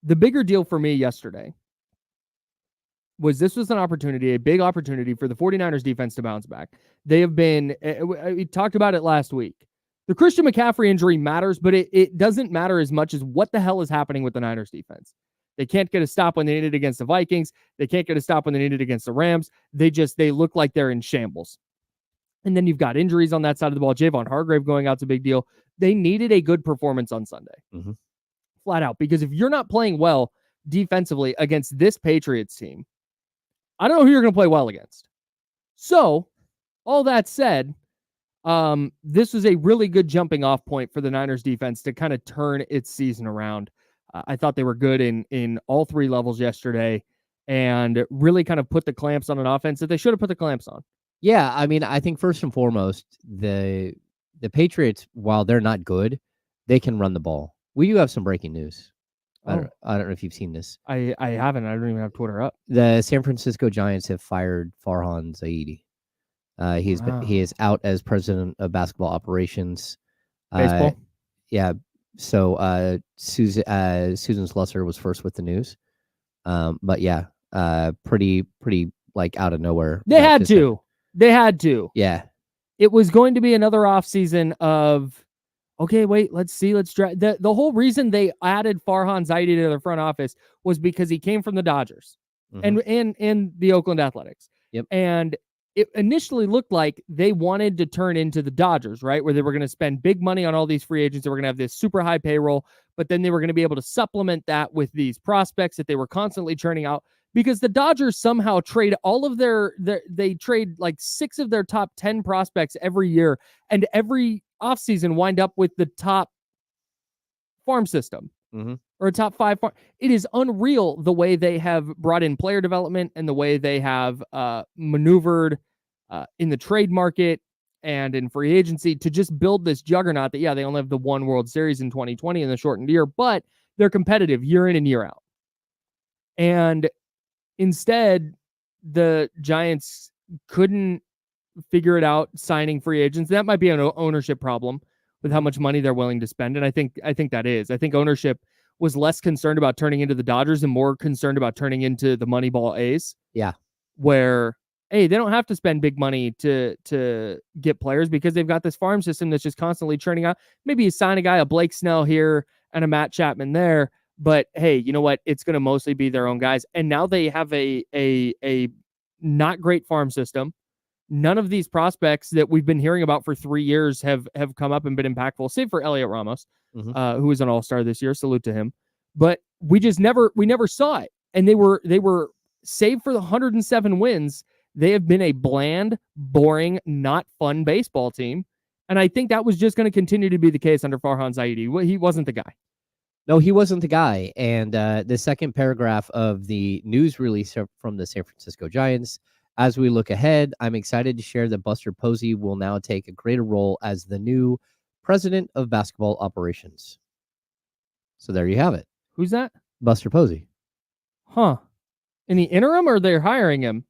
The bigger deal for me yesterday was this was an opportunity, a big opportunity for the 49ers defense to bounce back. They have been, we talked about it last week. The Christian McCaffrey injury matters, but it doesn't matter as much as what the hell is happening with the Niners defense. They can't get a stop when they need it against the Vikings. They can't get a stop when they need it against the Rams. They look like they're in shambles. And then you've got injuries on that side of the ball. Javon Hargrave going out's a big deal. They needed a good performance on Sunday. Mm-hmm. Flat out. Because if you're not playing well defensively against this Patriots team, I don't know who you're going to play well against. So, all that said, this was a really good jumping off point for the Niners defense to kind of turn its season around. I thought they were good in all three levels yesterday and really kind of put the clamps on an offense that they should have put the clamps on. Yeah, I mean, I think first and foremost, the Patriots, while they're not good, they can run the ball. We do have some breaking news. I don't know if you've seen this. I haven't. I don't even have Twitter up. The San Francisco Giants have fired Farhan Zaidi. He is out as president of basketball operations. Baseball? Yeah. So Susan Slusser was first with the news. But yeah, pretty like out of nowhere. They had to. Yeah. It was going to be another offseason of, okay, wait, let's see. Let's try. The whole reason they added Farhan Zaidi to the front office was because he came from the Dodgers and the Oakland Athletics. Yep. And it initially looked like they wanted to turn into the Dodgers, right? Where they were going to spend big money on all these free agents. They were going to have this super high payroll, but then they were going to be able to supplement that with these prospects that they were constantly churning out, because the Dodgers somehow trade all of they trade like 6 of their top 10 prospects every year, and every offseason wind up with the top farm system or a top 5 farm. It is unreal the way they have brought in player development and the way they have maneuvered in the trade market and in free agency to just build this juggernaut that, they only have the one World Series in 2020 in the shortened year, but they're competitive year in and year out. And instead, the Giants couldn't figure it out signing free agents. That might be an ownership problem with how much money they're willing to spend. And I think that is. I think ownership was less concerned about turning into the Dodgers and more concerned about turning into the Moneyball A's. Yeah. Where, hey, they don't have to spend big money to get players because they've got this farm system that's just constantly churning out. Maybe you sign a guy, a Blake Snell here and a Matt Chapman there, but hey, you know what? It's going to mostly be their own guys. And now they have a not great farm system. None of these prospects that we've been hearing about for 3 years have come up and been impactful, save for Elliot Ramos, who was an all-star this year. Salute to him. But we never saw it. And they were save for the 107 wins. They have been a bland, boring, not fun baseball team. And I think that was just going to continue to be the case under Farhan Zaidi. He wasn't the guy. No, he wasn't the guy. And the second paragraph of the news release from the San Francisco Giants: as we look ahead, I'm excited to share that Buster Posey will now take a greater role as the new president of basketball operations. So there you have it. Who's that? Buster Posey. Huh. In the interim, or they're hiring him?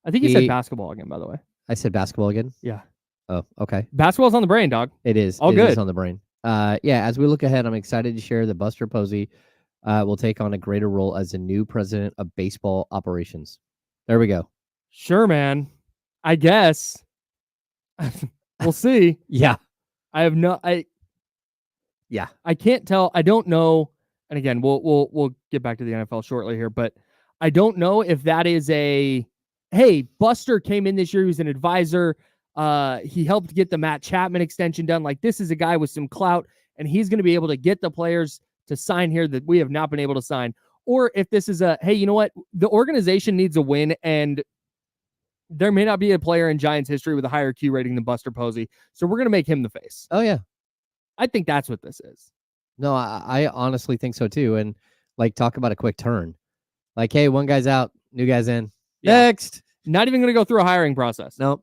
I think he said basketball again, by the way. I said basketball again? Yeah. Oh, okay. Basketball's on the brain, dog. It is. All good. It is on the brain. As we look ahead, I'm excited to share that Buster Posey will take on a greater role as the new president of baseball operations. There we go. Sure, man. I guess. We'll see. Yeah. I can't tell. I don't know. And again, we'll get back to the NFL shortly here, but I don't know if that is hey, Buster came in this year. He was an advisor. He helped get the Matt Chapman extension done. Like, this is a guy with some clout, and he's going to be able to get the players to sign here that we have not been able to sign. Or if this is hey, you know what? The organization needs a win, and there may not be a player in Giants history with a higher Q rating than Buster Posey. So we're going to make him the face. Oh, yeah. I think that's what this is. No, I honestly think so, too. And, talk about a quick turn. Hey, one guy's out, new guy's in. Yeah. Next. Not even going to go through a hiring process. Nope.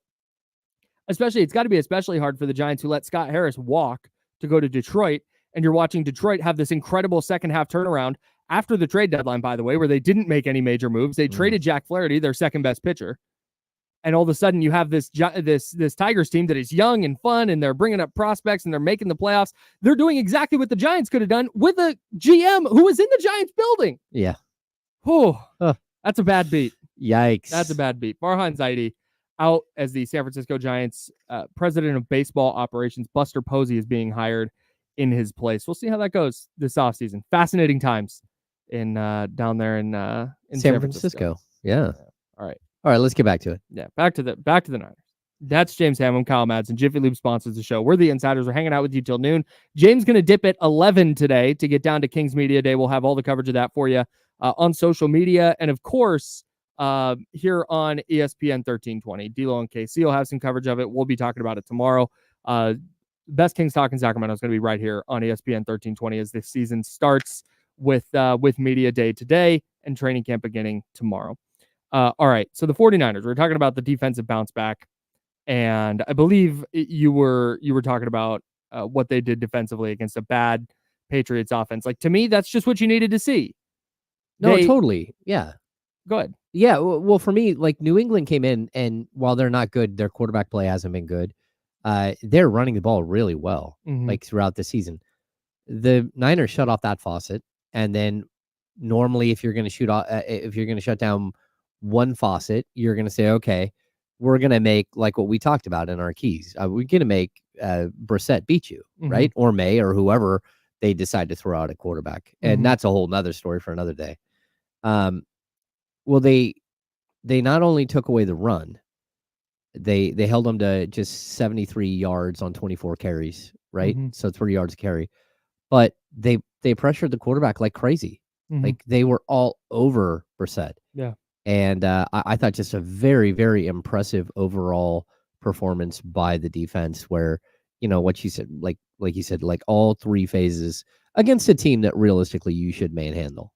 It's got to be especially hard for the Giants, who let Scott Harris walk to go to Detroit. And you're watching Detroit have this incredible second half turnaround after the trade deadline, by the way, where they didn't make any major moves. They traded Jack Flaherty, their second best pitcher. And all of a sudden you have this Tigers team that is young and fun, and they're bringing up prospects and they're making the playoffs. They're doing exactly what the Giants could have done with a GM who was in the Giants building. Yeah. Oh, that's a bad beat. Yikes. That's a bad beat. Farhan Zaidi out as the San Francisco Giants president of baseball operations. Buster Posey is being hired in his place. We'll see how that goes this offseason. Fascinating times in down there in San Francisco. Yeah. All right. All right, let's get back to it. Yeah, back to the Niners. That's James Hammond, Kyle Madsen. Jiffy Lube sponsors the show. We're the Insiders. We're hanging out with you till noon. James going to dip at 11 today to get down to Kings Media Day. We'll have all the coverage of that for you on social media. And, of course, here on ESPN 1320. D-Lo and KC will have some coverage of it. We'll be talking about it tomorrow. Best Kings Talk in Sacramento is going to be right here on ESPN 1320 as the season starts with Media Day today and training camp beginning tomorrow. All right, so the 49ers, we're talking about the defensive bounce back, and I believe you were talking about what they did defensively against a bad Patriots offense. Like, to me, that's just what you needed to see. No, totally. Yeah. Go ahead. Yeah, well, for me, like, New England came in, and while they're not good, their quarterback play hasn't been good. They're running the ball really well, like, throughout the season. The Niners shut off that faucet, and then normally if you're going to shut down one faucet, you're going to say, okay, we're going to make like what we talked about in our keys. We're going to make Brissett beat you, right? Or May, or whoever they decide to throw out at quarterback. And that's a whole nother story for another day. Well, they not only took away the run, they held them to just 73 yards on 24 carries, right? So 3 yards a carry. But they pressured the quarterback like crazy. Like, they were all over Brissett. Yeah. And I thought just a very, very impressive overall performance by the defense where, what you said, like you said, like all three phases against a team that realistically you should manhandle.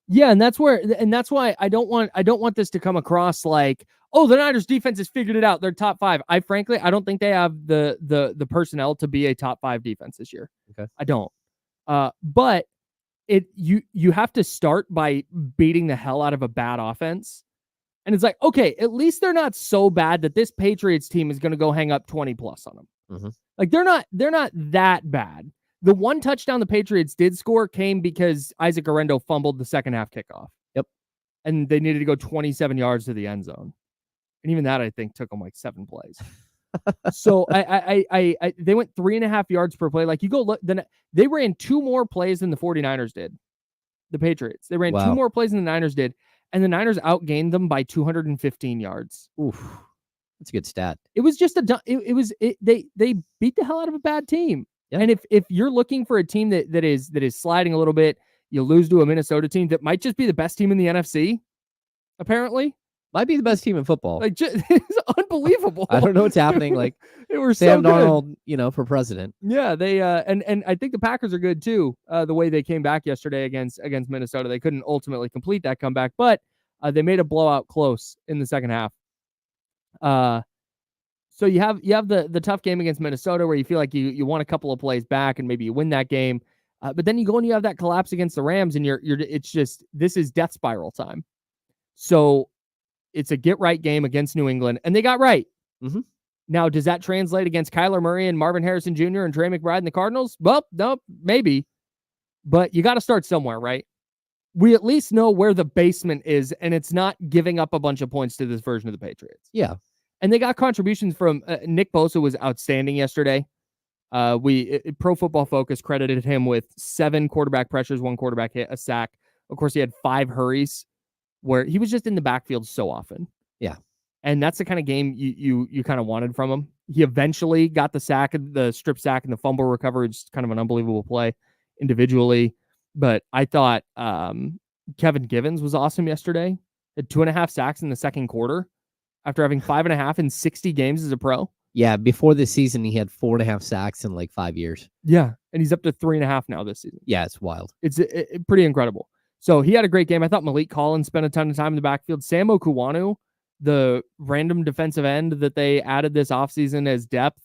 Yeah, and that's why I don't want this to come across like, oh, the Niners defense has figured it out. They're top 5. I don't think they have the personnel to be a top 5 defense this year. Okay. I don't. But you have to start by beating the hell out of a bad offense. And it's like, okay, at least they're not so bad that this Patriots team is going to go hang up 20 plus on them. Like, they're not that bad. The one touchdown the Patriots did score came because Isaac Arendo fumbled the second half kickoff. Yep. And they needed to go 27 yards to the end zone. And even that, I think, took them like 7 plays. So they went 3.5 yards per play. Like, you go look, then they ran 2 more plays than the 49ers did. The Patriots. They ran 2 more plays than the Niners did. And the Niners outgained them by 215 yards. Oof. That's a good stat. It was just they beat the hell out of a bad team. Yeah. And if you're looking for a team that is sliding a little bit, you lose to a Minnesota team that might just be the best team in the NFC, apparently. Might be the best team in football. Like, it's unbelievable. I don't know what's happening. Like, they were Sam so Darnold, for president. Yeah, they and I think the Packers are good too. The way they came back yesterday against Minnesota, they couldn't ultimately complete that comeback, but they made a blowout close in the second half. So you have the tough game against Minnesota where you feel like you want a couple of plays back and maybe you win that game, but then you go and you have that collapse against the Rams and it's just, this is death spiral time. So it's a get right game against New England, and they got right. Now, does that translate against Kyler Murray and Marvin Harrison Jr. and Trey McBride and the Cardinals? Well, no, maybe, but you got to start somewhere, right? We at least know where the basement is, and it's not giving up a bunch of points to this version of the Patriots. Yeah. And they got contributions from Nick Bosa was outstanding yesterday. Pro Football Focus credited him with 7 quarterback pressures, 1 quarterback hit, a sack. Of course, he had 5 hurries where he was just in the backfield so often. Yeah. And that's the kind of game you kind of wanted from him. He eventually got the sack, the strip sack, and the fumble recovery. Just kind of an unbelievable play individually. But I thought Kevin Givens was awesome yesterday. Had 2.5 sacks in the second quarter after having 5.5 in 60 games as a pro. Yeah, before this season, he had 4.5 sacks in like 5 years. Yeah, and he's up to 3.5 now this season. Yeah, it's wild. It's pretty incredible. So he had a great game. I thought Malik Collins spent a ton of time in the backfield. Sam Okuwanu, the random defensive end that they added this offseason as depth,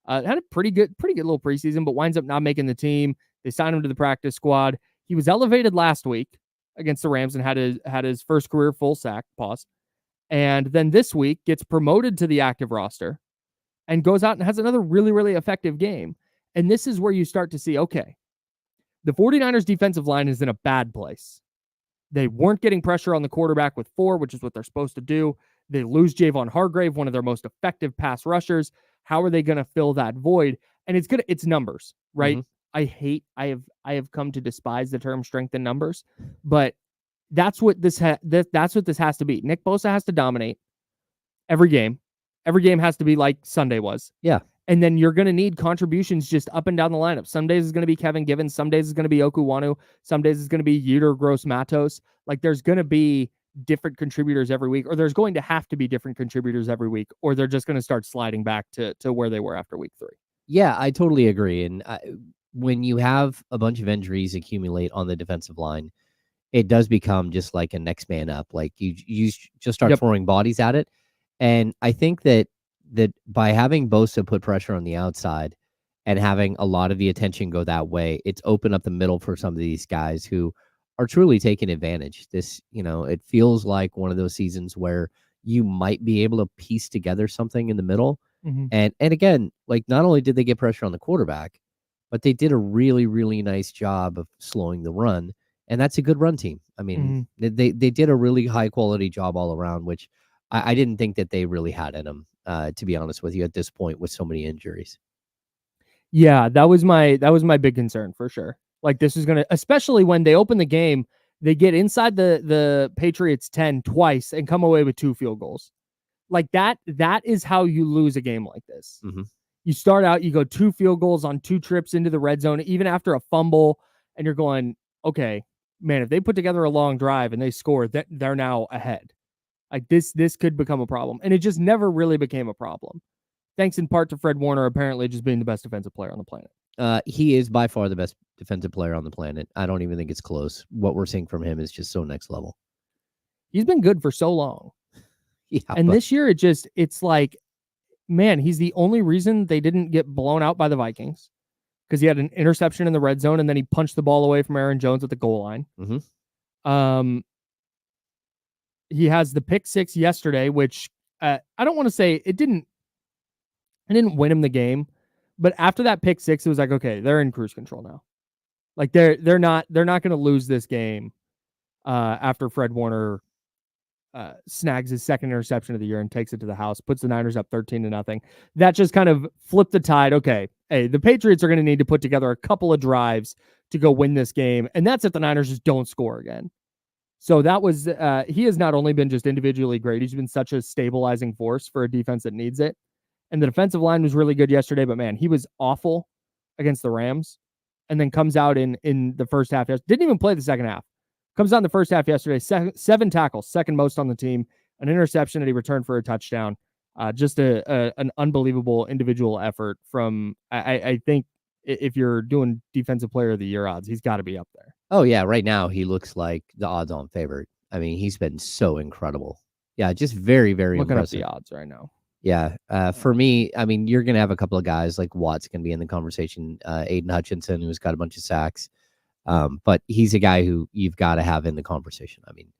had a pretty good little preseason, but winds up not making the team. They signed him to the practice squad. He was elevated last week against the Rams and had his first career full sack. And then this week gets promoted to the active roster and goes out and has another really, really effective game. And this is where you start to see, okay, the 49ers defensive line is in a bad place. They weren't getting pressure on the quarterback with 4, which is what they're supposed to do. They lose Javon Hargrave, one of their most effective pass rushers. How are they going to fill that void? And it's numbers, right? Mm-hmm. I have come to despise the term strength in numbers, but that's what that's what this has to be. Nick Bosa has to dominate every game. Every game has to be like Sunday was. Yeah. And then you're going to need contributions just up and down the lineup. Some days it's going to be Kevin Givens. Some days it's going to be Okuwanu. Some days it's going to be Yetur Gross-Matos. Like there's going to be different contributors every week, or there's going to have to be different contributors every week, or they're just going to start sliding back to where they were after week 3. Yeah, I totally agree. And when you have a bunch of injuries accumulate on the defensive line, it does become just like a next man up. Like you just start throwing bodies at it. And I think that by having Bosa put pressure on the outside and having a lot of the attention go that way, it's opened up the middle for some of these guys who are truly taking advantage. This, it feels like one of those seasons where you might be able to piece together something in the middle. Mm-hmm. And again, like not only did they get pressure on the quarterback, but they did a really, really nice job of slowing the run. And that's a good run team. I mean, they did a really high quality job all around, which I didn't think that they really had in them, to be honest with you, at this point with so many injuries. Yeah, that was my big concern for sure. Like this is going to, especially when they open the game, they get inside the Patriots 10 twice and come away with 2 field goals. Like that is how you lose a game like this. Mm-hmm. You start out, you go 2 field goals on 2 trips into the red zone, even after a fumble, and you're going, okay, man, if they put together a long drive and they score, they're now ahead. Like this could become a problem. And it just never really became a problem. Thanks in part to Fred Warner apparently just being the best defensive player on the planet. He is by far the best defensive player on the planet. I don't even think it's close. What we're seeing from him is just so next level. He's been good for so long. Yeah, and this year it's like, man, he's the only reason they didn't get blown out by the Vikings, because he had an interception in the red zone and then he punched the ball away from Aaron Jones at the goal line. Mm-hmm. He has the pick 6 yesterday, which I don't want to say it didn't win him the game, but after that pick 6, it was like, okay, they're in cruise control now. Like they're not going to lose this game after Fred Warner snags his second interception of the year and takes it to the house, puts the Niners up 13-0. That just kind of flipped the tide. Okay, hey, the Patriots are going to need to put together a couple of drives to go win this game, and that's if the Niners just don't score again. So that was he has not only been just individually great, he's been such a stabilizing force for a defense that needs it. And the defensive line was really good yesterday, but man, he was awful against the Rams, and then comes out in the first half. Didn't even play the second half. Comes out in the first half yesterday, 7 tackles, second most on the team, an interception that he returned for a touchdown. Just an unbelievable individual effort from, I think if you're doing defensive player of the year odds, he's got to be up there. Oh, yeah. Right now, he looks like the odds-on favorite. I mean, he's been so incredible. Yeah, just very, very impressive. Looking up the odds right now. Yeah. For me, I mean, you're going to have a couple of guys like Watt's going to be in the conversation. Aiden Hutchinson, who's got a bunch of sacks. But he's a guy who you've got to have in the conversation. I mean,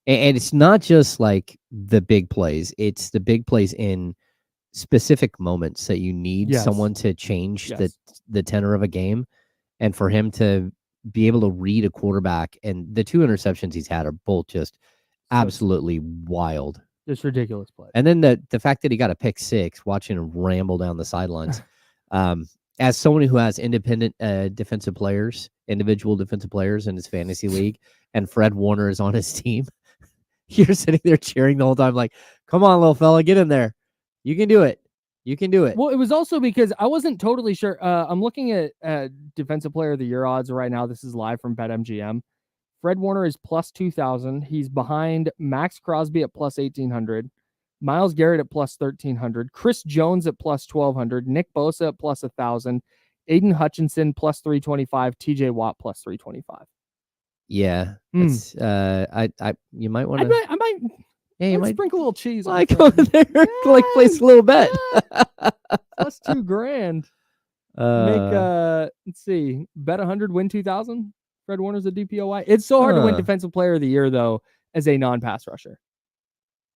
and it's not just like the big plays. It's the big plays in specific moments that you need someone to change the tenor of a game. And for him to be able to read a quarterback, and the 2 interceptions he's had are both just absolutely wild. Just ridiculous play. And then the fact that he got a pick 6, watching him ramble down the sidelines. As someone who has independent individual defensive players in his fantasy league, and Fred Warner is on his team, you're sitting there cheering the whole time like, come on, little fella, get in there. You can do it. You can do it. Well, it was also because I wasn't totally sure. I'm looking at defensive player of the year odds right now. This is live from BetMGM. Fred Warner is plus 2,000. He's behind Max Crosby at plus 1,800. Myles Garrett at plus 1,300. Chris Jones at plus 1,200. Nick Bosa at plus 1,000. Aiden Hutchinson plus 325. TJ Watt plus 325. Yeah. It's, you might want to. I might. Yeah, you might sprinkle a little cheese. Like over there, like place a little bet. Plus $2,000. Make let's see, bet 100, win 2,000. Fred Warner's a DPOY. It's so hard to win defensive player of the year though as a non-pass rusher.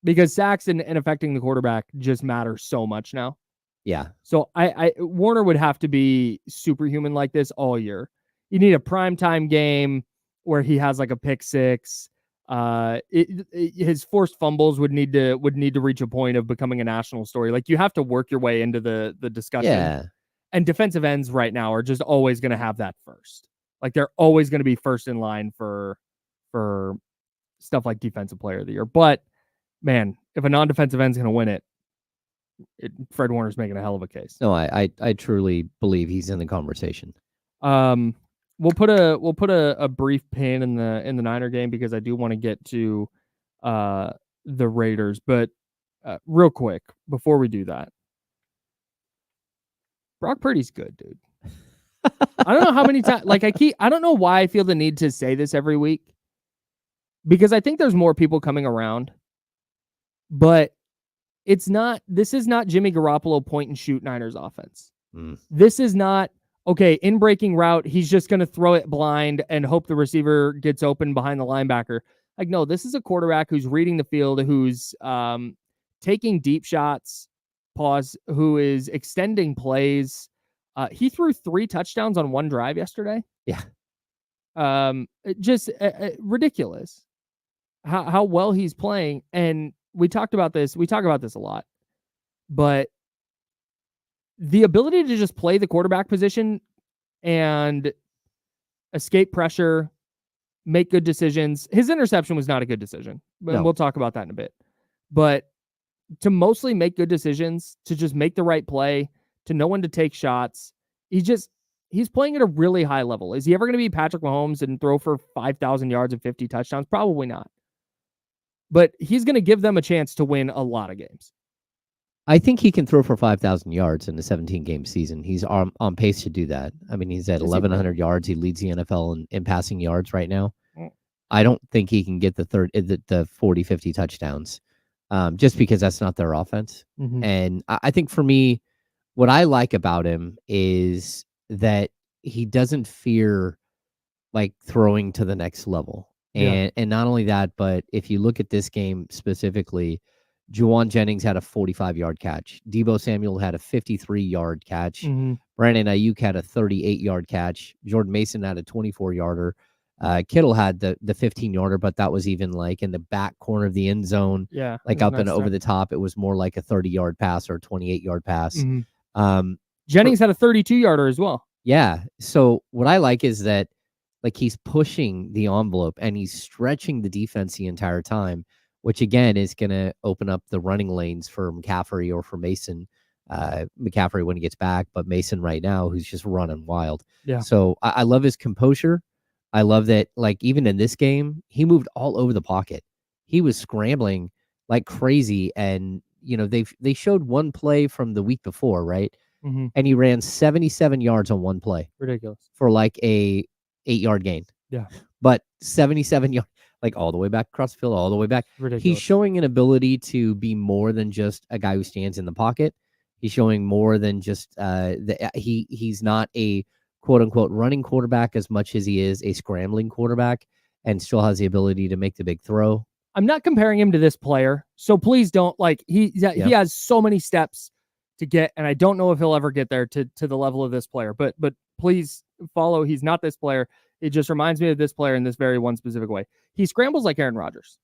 because sacks and affecting the quarterback just matter so much now. Yeah. So Warner would have to be superhuman like this all year. You need a primetime game where he has like a pick six. His forced fumbles would need to reach a point of becoming a national story. Like, you have to work your way into the discussion. Yeah. And defensive ends right now are just always going to have that first. Like, they're always going to be first in line for stuff like defensive player of the year. But man, if a non-defensive end's going to win it, Fred Warner's making a hell of a case. No, I truly believe he's in the conversation. We'll put a brief pin in the Niner game because I do want to get to the Raiders, but real quick before we do that, Brock Purdy's good, dude. I don't know how many times, like, I don't know why I feel the need to say this every week, because I think there's more people coming around, but this is not Jimmy Garoppolo point and shoot Niners offense. This is not, okay, in breaking route, he's just going to throw it blind and hope the receiver gets open behind the linebacker. Like, no, this is a quarterback who's reading the field, who's taking deep shots, who is extending plays. He threw 3 touchdowns on one drive yesterday. Yeah. Just ridiculous how well he's playing. And we talk about this a lot, but the ability to just play the quarterback position and escape pressure, make good decisions. His interception was not a good decision, but We'll talk about that in a bit. But to mostly make good decisions, to just make the right play, to know when to take shots, he's playing at a really high level. Is he ever going to be Patrick Mahomes and throw for 5,000 yards and 50 touchdowns? Probably not. But he's going to give them a chance to win a lot of games. I think he can throw for 5,000 yards in a 17-game season. He's on pace to do that. I mean, he's at 1,100 yards. He leads the NFL in passing yards right now. I don't think he can get the 40, 50 touchdowns just because that's not their offense. Mm-hmm. And I think for me, what I like about him is that he doesn't fear like throwing to the next level. And not only that, but if you look at this game specifically, Juwan Jennings had a 45-yard catch. Deebo Samuel had a 53-yard catch. Mm-hmm. Brandon Ayuk had a 38-yard catch. Jordan Mason had a 24-yarder. Kittle had the 15-yarder, but that was even like in the back corner of the end zone. Yeah. Like up and over the top. It was more like a 30-yard pass or a 28-yard pass. Mm-hmm. Jennings had a 32-yarder as well. Yeah. So what I like is that like he's pushing the envelope and he's stretching the defense the entire time, which again is going to open up the running lanes for McCaffrey or for Mason. McCaffrey when he gets back, but Mason right now who's just running wild. Yeah. So I love his composure. I love that, like, even in this game, he moved all over the pocket. He was scrambling like crazy. And, you know, they showed one play from the week before, right? Mm-hmm. And he ran 77 yards on one play. Ridiculous. For like a 8-yard gain. Yeah. But 77 yards, like all the way back across the field, all the way back. Ridiculous. He's showing an ability to be more than just a guy who stands in the pocket. He's showing more than just he's not a quote unquote running quarterback as much as he is a scrambling quarterback, and still has the ability to make the big throw. I'm not comparing him to this player, so please don't, like, he has so many steps to get, and I don't know if he'll ever get there to the level of this player, but please follow. He's not this player. It just reminds me of this player in this very one specific way. He scrambles like Aaron Rodgers.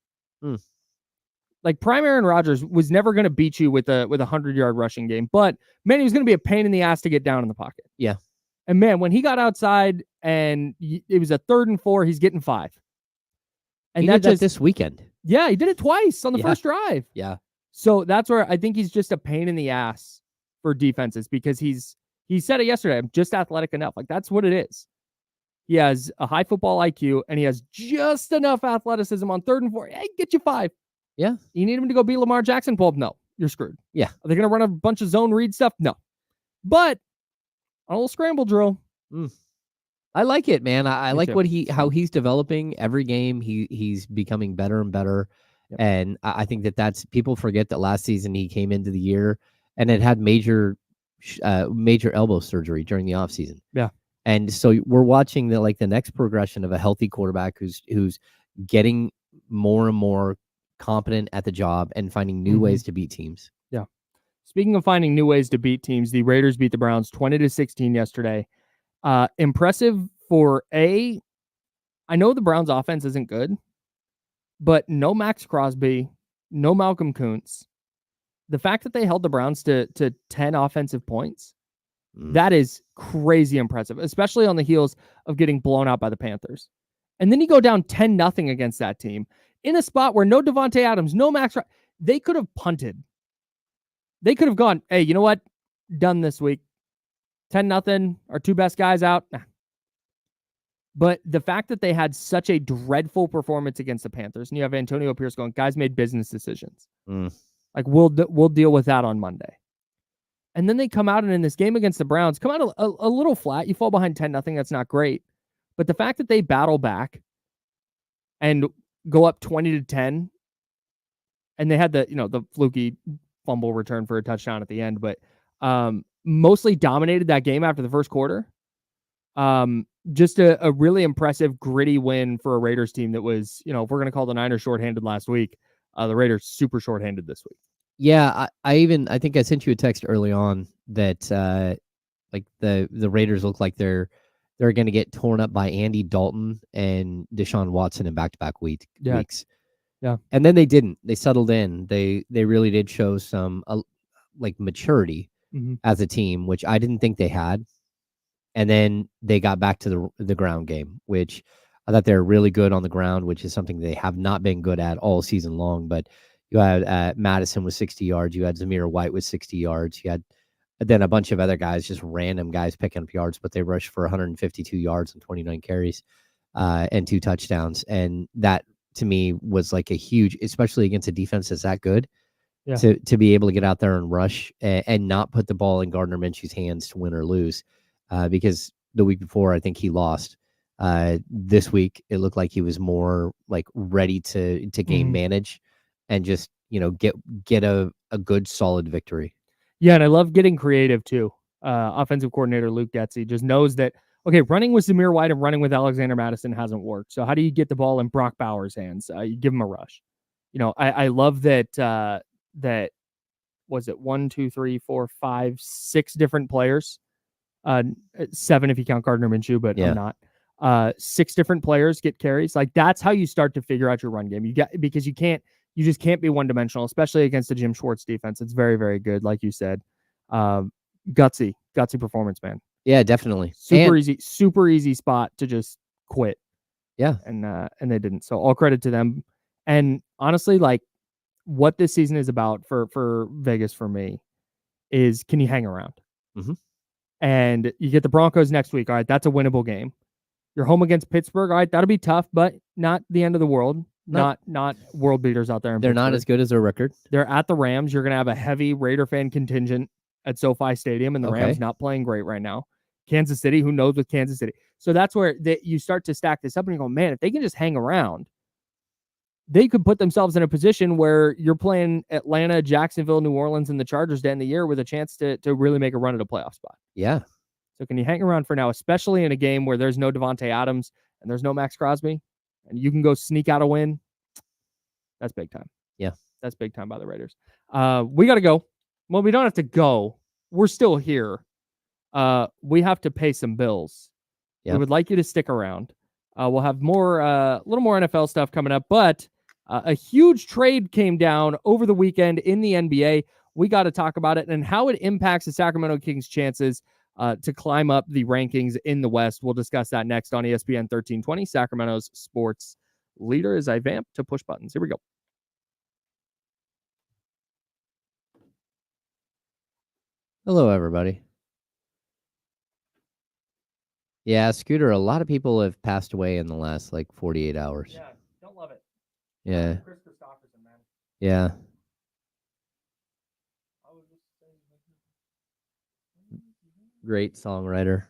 Like prime Aaron Rodgers was never going to beat you with a 100-yard rushing game, but man, he was going to be a pain in the ass to get down in the pocket. Yeah. And man, when he got outside and it was a 3rd and 4, he's getting 5. And he did that this weekend. Yeah, he did it twice on the first drive. Yeah. So that's where I think he's just a pain in the ass for defenses, because he said it yesterday, I'm just athletic enough. Like, that's what it is. He has a high football IQ and he has just enough athleticism on 3rd and 4. Hey, get you 5. Yeah. You need him to go beat Lamar Jackson? Well, no, you're screwed. Yeah. Are they going to run a bunch of zone read stuff? No. But a little scramble drill. I like it, man. I like too. how he's developing every game. He's becoming better and better. Yep. And I think that's, people forget that last season he came into the year and it had major elbow surgery during the offseason. Yeah. And so we're watching the next progression of a healthy quarterback who's getting more and more competent at the job and finding new ways to beat teams. Yeah. Speaking of finding new ways to beat teams, the Raiders beat the Browns 20-16 yesterday. Impressive for I know the Browns offense isn't good, but no Max Crosby, no Malcolm Kuntz. The fact that they held the Browns to 10 offensive points, that is crazy impressive, especially on the heels of getting blown out by the Panthers. And then you go down 10-0 against that team in a spot where no Devontae Adams, no Max. They could have punted. They could have gone, hey, you know what? Done this week. 10-0. Our two best guys out. Nah. But the fact that they had such a dreadful performance against the Panthers, and you have Antonio Pierce going, guys made business decisions. Like, we'll deal with that on Monday. And then they come out and in this game against the Browns, come out a little flat. You fall behind 10-0. That's not great. But the fact that they battle back and go up 20-10, and they had the fluky fumble return for a touchdown at the end, but mostly dominated that game after the first quarter. Just a really impressive, gritty win for a Raiders team that was, if we're going to call the Niners shorthanded last week, the Raiders super shorthanded this week. Yeah, I think I sent you a text early on that like the Raiders look like they're going to get torn up by Andy Dalton and Deshaun Watson in back-to-back weeks. Yeah. And then they didn't. They settled in. They really did show some maturity as a team, which I didn't think they had. And then they got back to the ground game, which I thought they're really good on the ground, which is something they have not been good at all season long. But you had Madison with 60 yards. You had Zamir White with 60 yards. You had then a bunch of other guys, just random guys picking up yards, but they rushed for 152 yards and 29 carries and 2 touchdowns. And that, to me, was like a huge, especially against a defense that's that good, to be able to get out there and rush and not put the ball in Gardner Minshew's hands to win or lose. Because the week before, I think he lost. This week, it looked like he was more like ready to game manage and just, get a good, solid victory. Yeah, and I love getting creative too. Offensive coordinator Luke Getsy just knows that, okay, running with Zamir White and running with Alexander Madison hasn't worked. So how do you get the ball in Brock Bowers' hands? You give him a rush. I love that that was it 1, 2, 3, 4, 5, 6 different players. 7 if you count Gardner Minshew, but I'm not. 6 different players get carries. Like, that's how you start to figure out your run game. Because you just can't be one dimensional, especially against the Jim Schwartz defense. It's very, very good, like you said. Gutsy performance, man. Yeah, definitely. Super easy spot to just quit. Yeah, and they didn't. So all credit to them. And honestly, like, what this season is about for Vegas for me is, can you hang around? And you get the Broncos next week. All right, that's a winnable game. You're home against Pittsburgh. All right, that'll be tough, but not the end of the world. Not world beaters out there. They're not as good as their record. They're at the Rams. You're going to have a heavy Raider fan contingent at SoFi Stadium, and the Rams not playing great right now. Kansas City, who knows with Kansas City? So that's where you start to stack this up and you go, man, if they can just hang around, they could put themselves in a position where you're playing Atlanta, Jacksonville, New Orleans, and the Chargers to end the year with a chance to really make a run at a playoff spot. Yeah. So can you hang around for now, especially in a game where there's no Devontae Adams and there's no Max Crosby, and you can go sneak out a win? That's big time. Yeah. That's big time by the Raiders. We got to go. Well, we don't have to go. We're still here. We have to pay some bills. Yeah. We would like you to stick around. We'll have a little more NFL stuff coming up, but a huge trade came down over the weekend in the NBA. We got to talk about it and how it impacts the Sacramento Kings' chances to climb up the rankings in the West. We'll discuss that next on ESPN 1320, Sacramento's sports leader, as I vamp to push buttons. Here we go. Hello, everybody. Yeah, Scooter, a lot of people have passed away in the last 48 hours. Yeah, don't love it. Yeah. Chris Christopherson, man. Yeah. Great songwriter.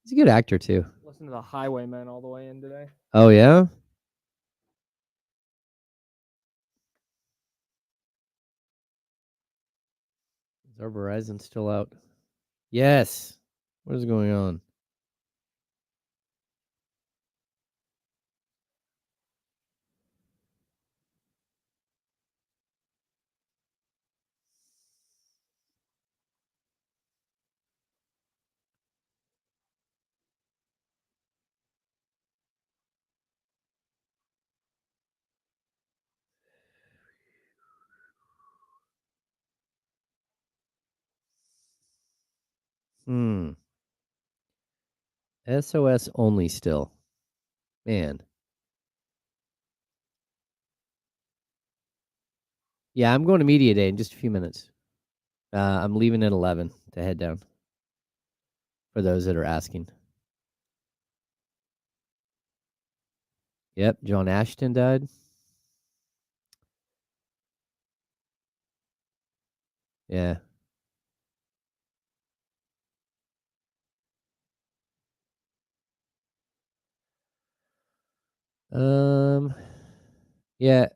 He's a good actor too. Listen to the Highwaymen all the way in today. Oh yeah? Is our Verizon still out? Yes. What is going on? SOS only still. Man. Yeah, I'm going to media day in just a few minutes. I'm leaving at 11 to head down. For those that are asking. Yep, John Ashton died. Yeah. Yeah.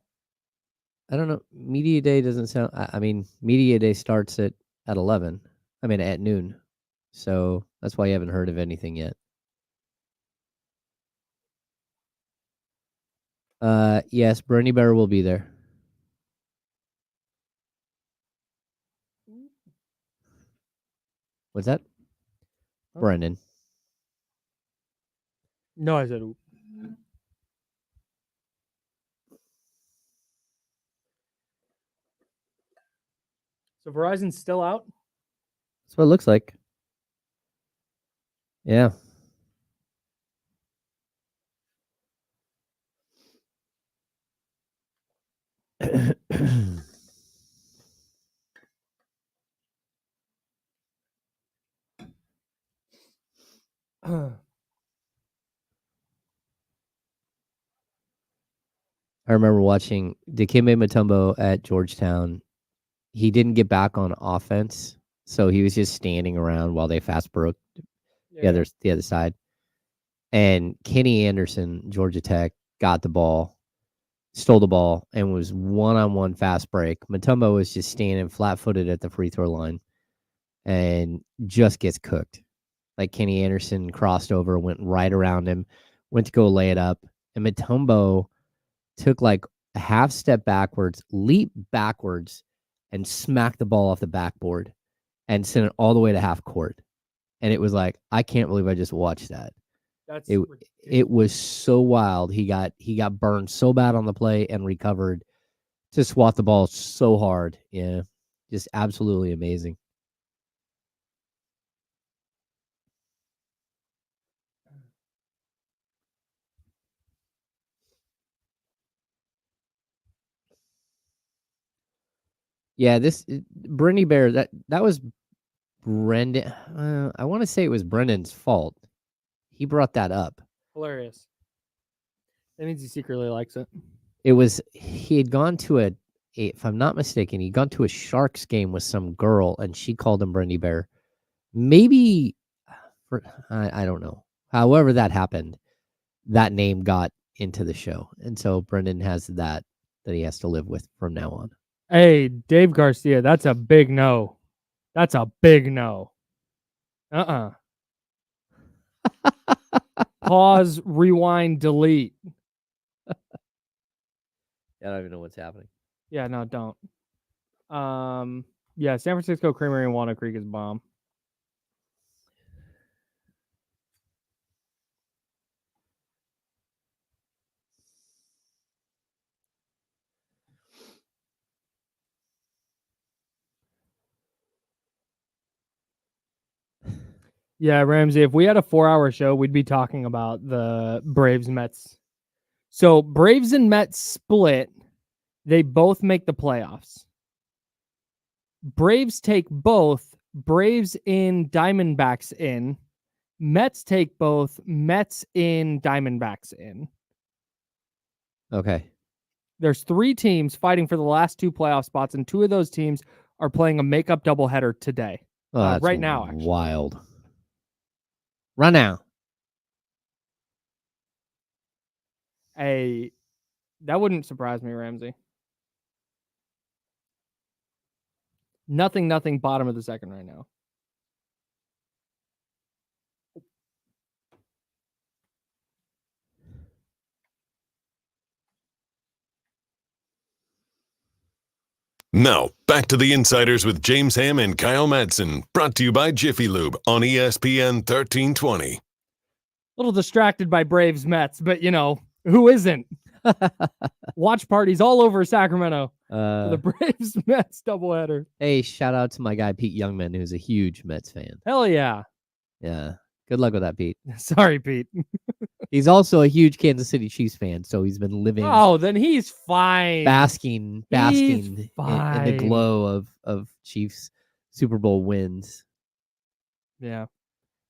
I don't know. Media day doesn't sound. I mean, media day starts at 11. I mean, at noon. So that's why you haven't heard of anything yet. Yes, Bernie Bear will be there. What's that? Oh. Brendan. No, I said. So Verizon's still out? That's what it looks like. Yeah. I remember watching Dikembe Mutombo at Georgetown. He didn't get back on offense, so he was just standing around while they fast broke the other side. And Kenny Anderson, Georgia Tech, got the ball, stole the ball, and was one-on-one fast break. Mutombo was just standing flat-footed at the free throw line and just gets cooked. Like Kenny Anderson crossed over, went right around him, went to go lay it up, and Mutombo took like a half step backwards, leaped backwards, and smacked the ball off the backboard and sent it all the way to half court. And it was like, I can't believe I just watched that. It was so wild. He got burned so bad on the play and recovered to swat the ball so hard. Yeah, just absolutely amazing. Yeah, this Brittany Bear, that was Brendan. I want to say it was Brendan's fault. He brought that up. Hilarious. That means he secretly likes it. He had gone to if I'm not mistaken, he'd gone to a Sharks game with some girl and she called him Brittany Bear. Maybe, I don't know. However that happened, that name got into the show. And so Brendan has that he has to live with from now on. Hey, Dave Garcia, that's a big no. That's a big no. Pause, rewind, delete. I don't even know what's happening. Yeah, no, don't. Yeah, San Francisco Creamery in Walnut Creek is bomb. Yeah, Ramsey, if we had a 4-hour show, we'd be talking about the Braves Mets. So Braves and Mets split. They both make the playoffs. Braves take both. Braves in, Diamondbacks in. Mets take both. Mets in, Diamondbacks in. Okay. There's 3 teams fighting for the last 2 playoff spots, and 2 of those teams are playing a makeup doubleheader today. Oh, that's right now, actually. Wild. Right now. That wouldn't surprise me, Ramsey. Nothing, bottom of the second right now. Now, back to the Insiders with James Ham and Kyle Madsen, brought to you by Jiffy Lube on ESPN 1320. A little distracted by Braves Mets, but who isn't? Watch parties all over Sacramento for the Uh, Braves Mets doubleheader. hey, shout out to my guy Pete Youngman, who's a huge Mets fan. Hell yeah. Yeah, good luck with that, Pete. Sorry, Pete. He's also a huge Kansas City Chiefs fan, so he's been living Oh, then he's fine. basking in the fine. glow of Chiefs Super Bowl wins. Yeah.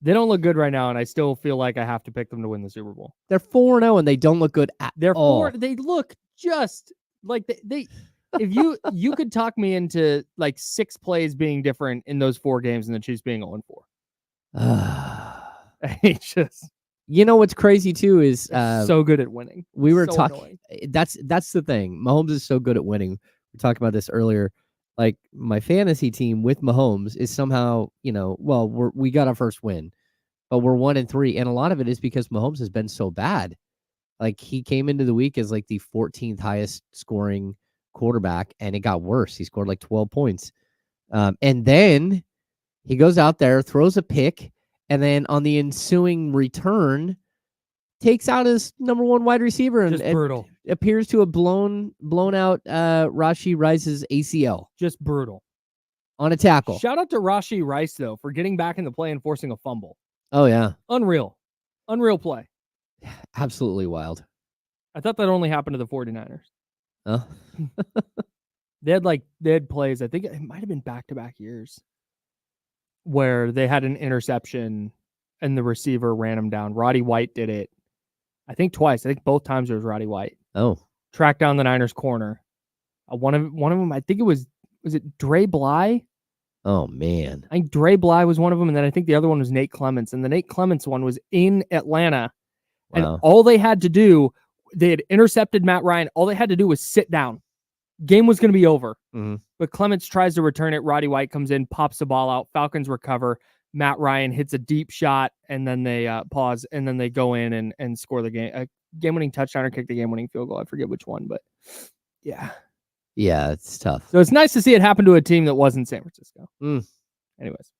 They don't look good right now, and I still feel like I have to pick them to win the Super Bowl. They're 4-0 and they don't look good at all. They look just like they if you could talk me into like 6 plays being different in those 4 games and the Chiefs being 0-4. It's just You know what's crazy too is so good at winning. we were So talking. annoying. That's the thing. Mahomes is so good at winning. We talked about this earlier. Like my fantasy team with Mahomes is somehow, well, we got our first win, but we're 1-3, and a lot of it is because Mahomes has been so bad. Like he came into the week as like the 14th highest scoring quarterback, and it got worse. He scored like 12 points, and then he goes out there, throws a pick, and then on the ensuing return, takes out his number 1 wide receiver and brutal. appears to have blown out Rashee Rice's ACL Just brutal. on a tackle. Shout out to Rashee Rice though for getting back in the play and forcing a fumble. Oh yeah, Unreal play. absolutely wild. I thought that only happened to the 49ers. Huh? They had plays, I think it might have been back-to-back years, where they had an interception and the receiver ran him down. Roddy White did it, I think twice. I think both times it was Roddy White. Oh, Tracked down the Niners corner. One of them, I think was it Dre Bly? oh man. I think Dre Bly was one of them, and then I think the other one was Nate Clements. And the Nate Clements one was in Atlanta, and Wow. all they had to do, they had intercepted Matt Ryan. All they had to do was sit down. Game was going to be over. Mhm. But Clements tries to return it. Roddy White comes in, pops the ball out. Falcons recover. Matt Ryan hits a deep shot, and then they pause, and then they go in and score the game-winning touchdown or kick the game-winning field goal. I forget which one, but yeah. Yeah, it's tough. So it's nice to see it happen to a team that wasn't San Francisco. Anyways,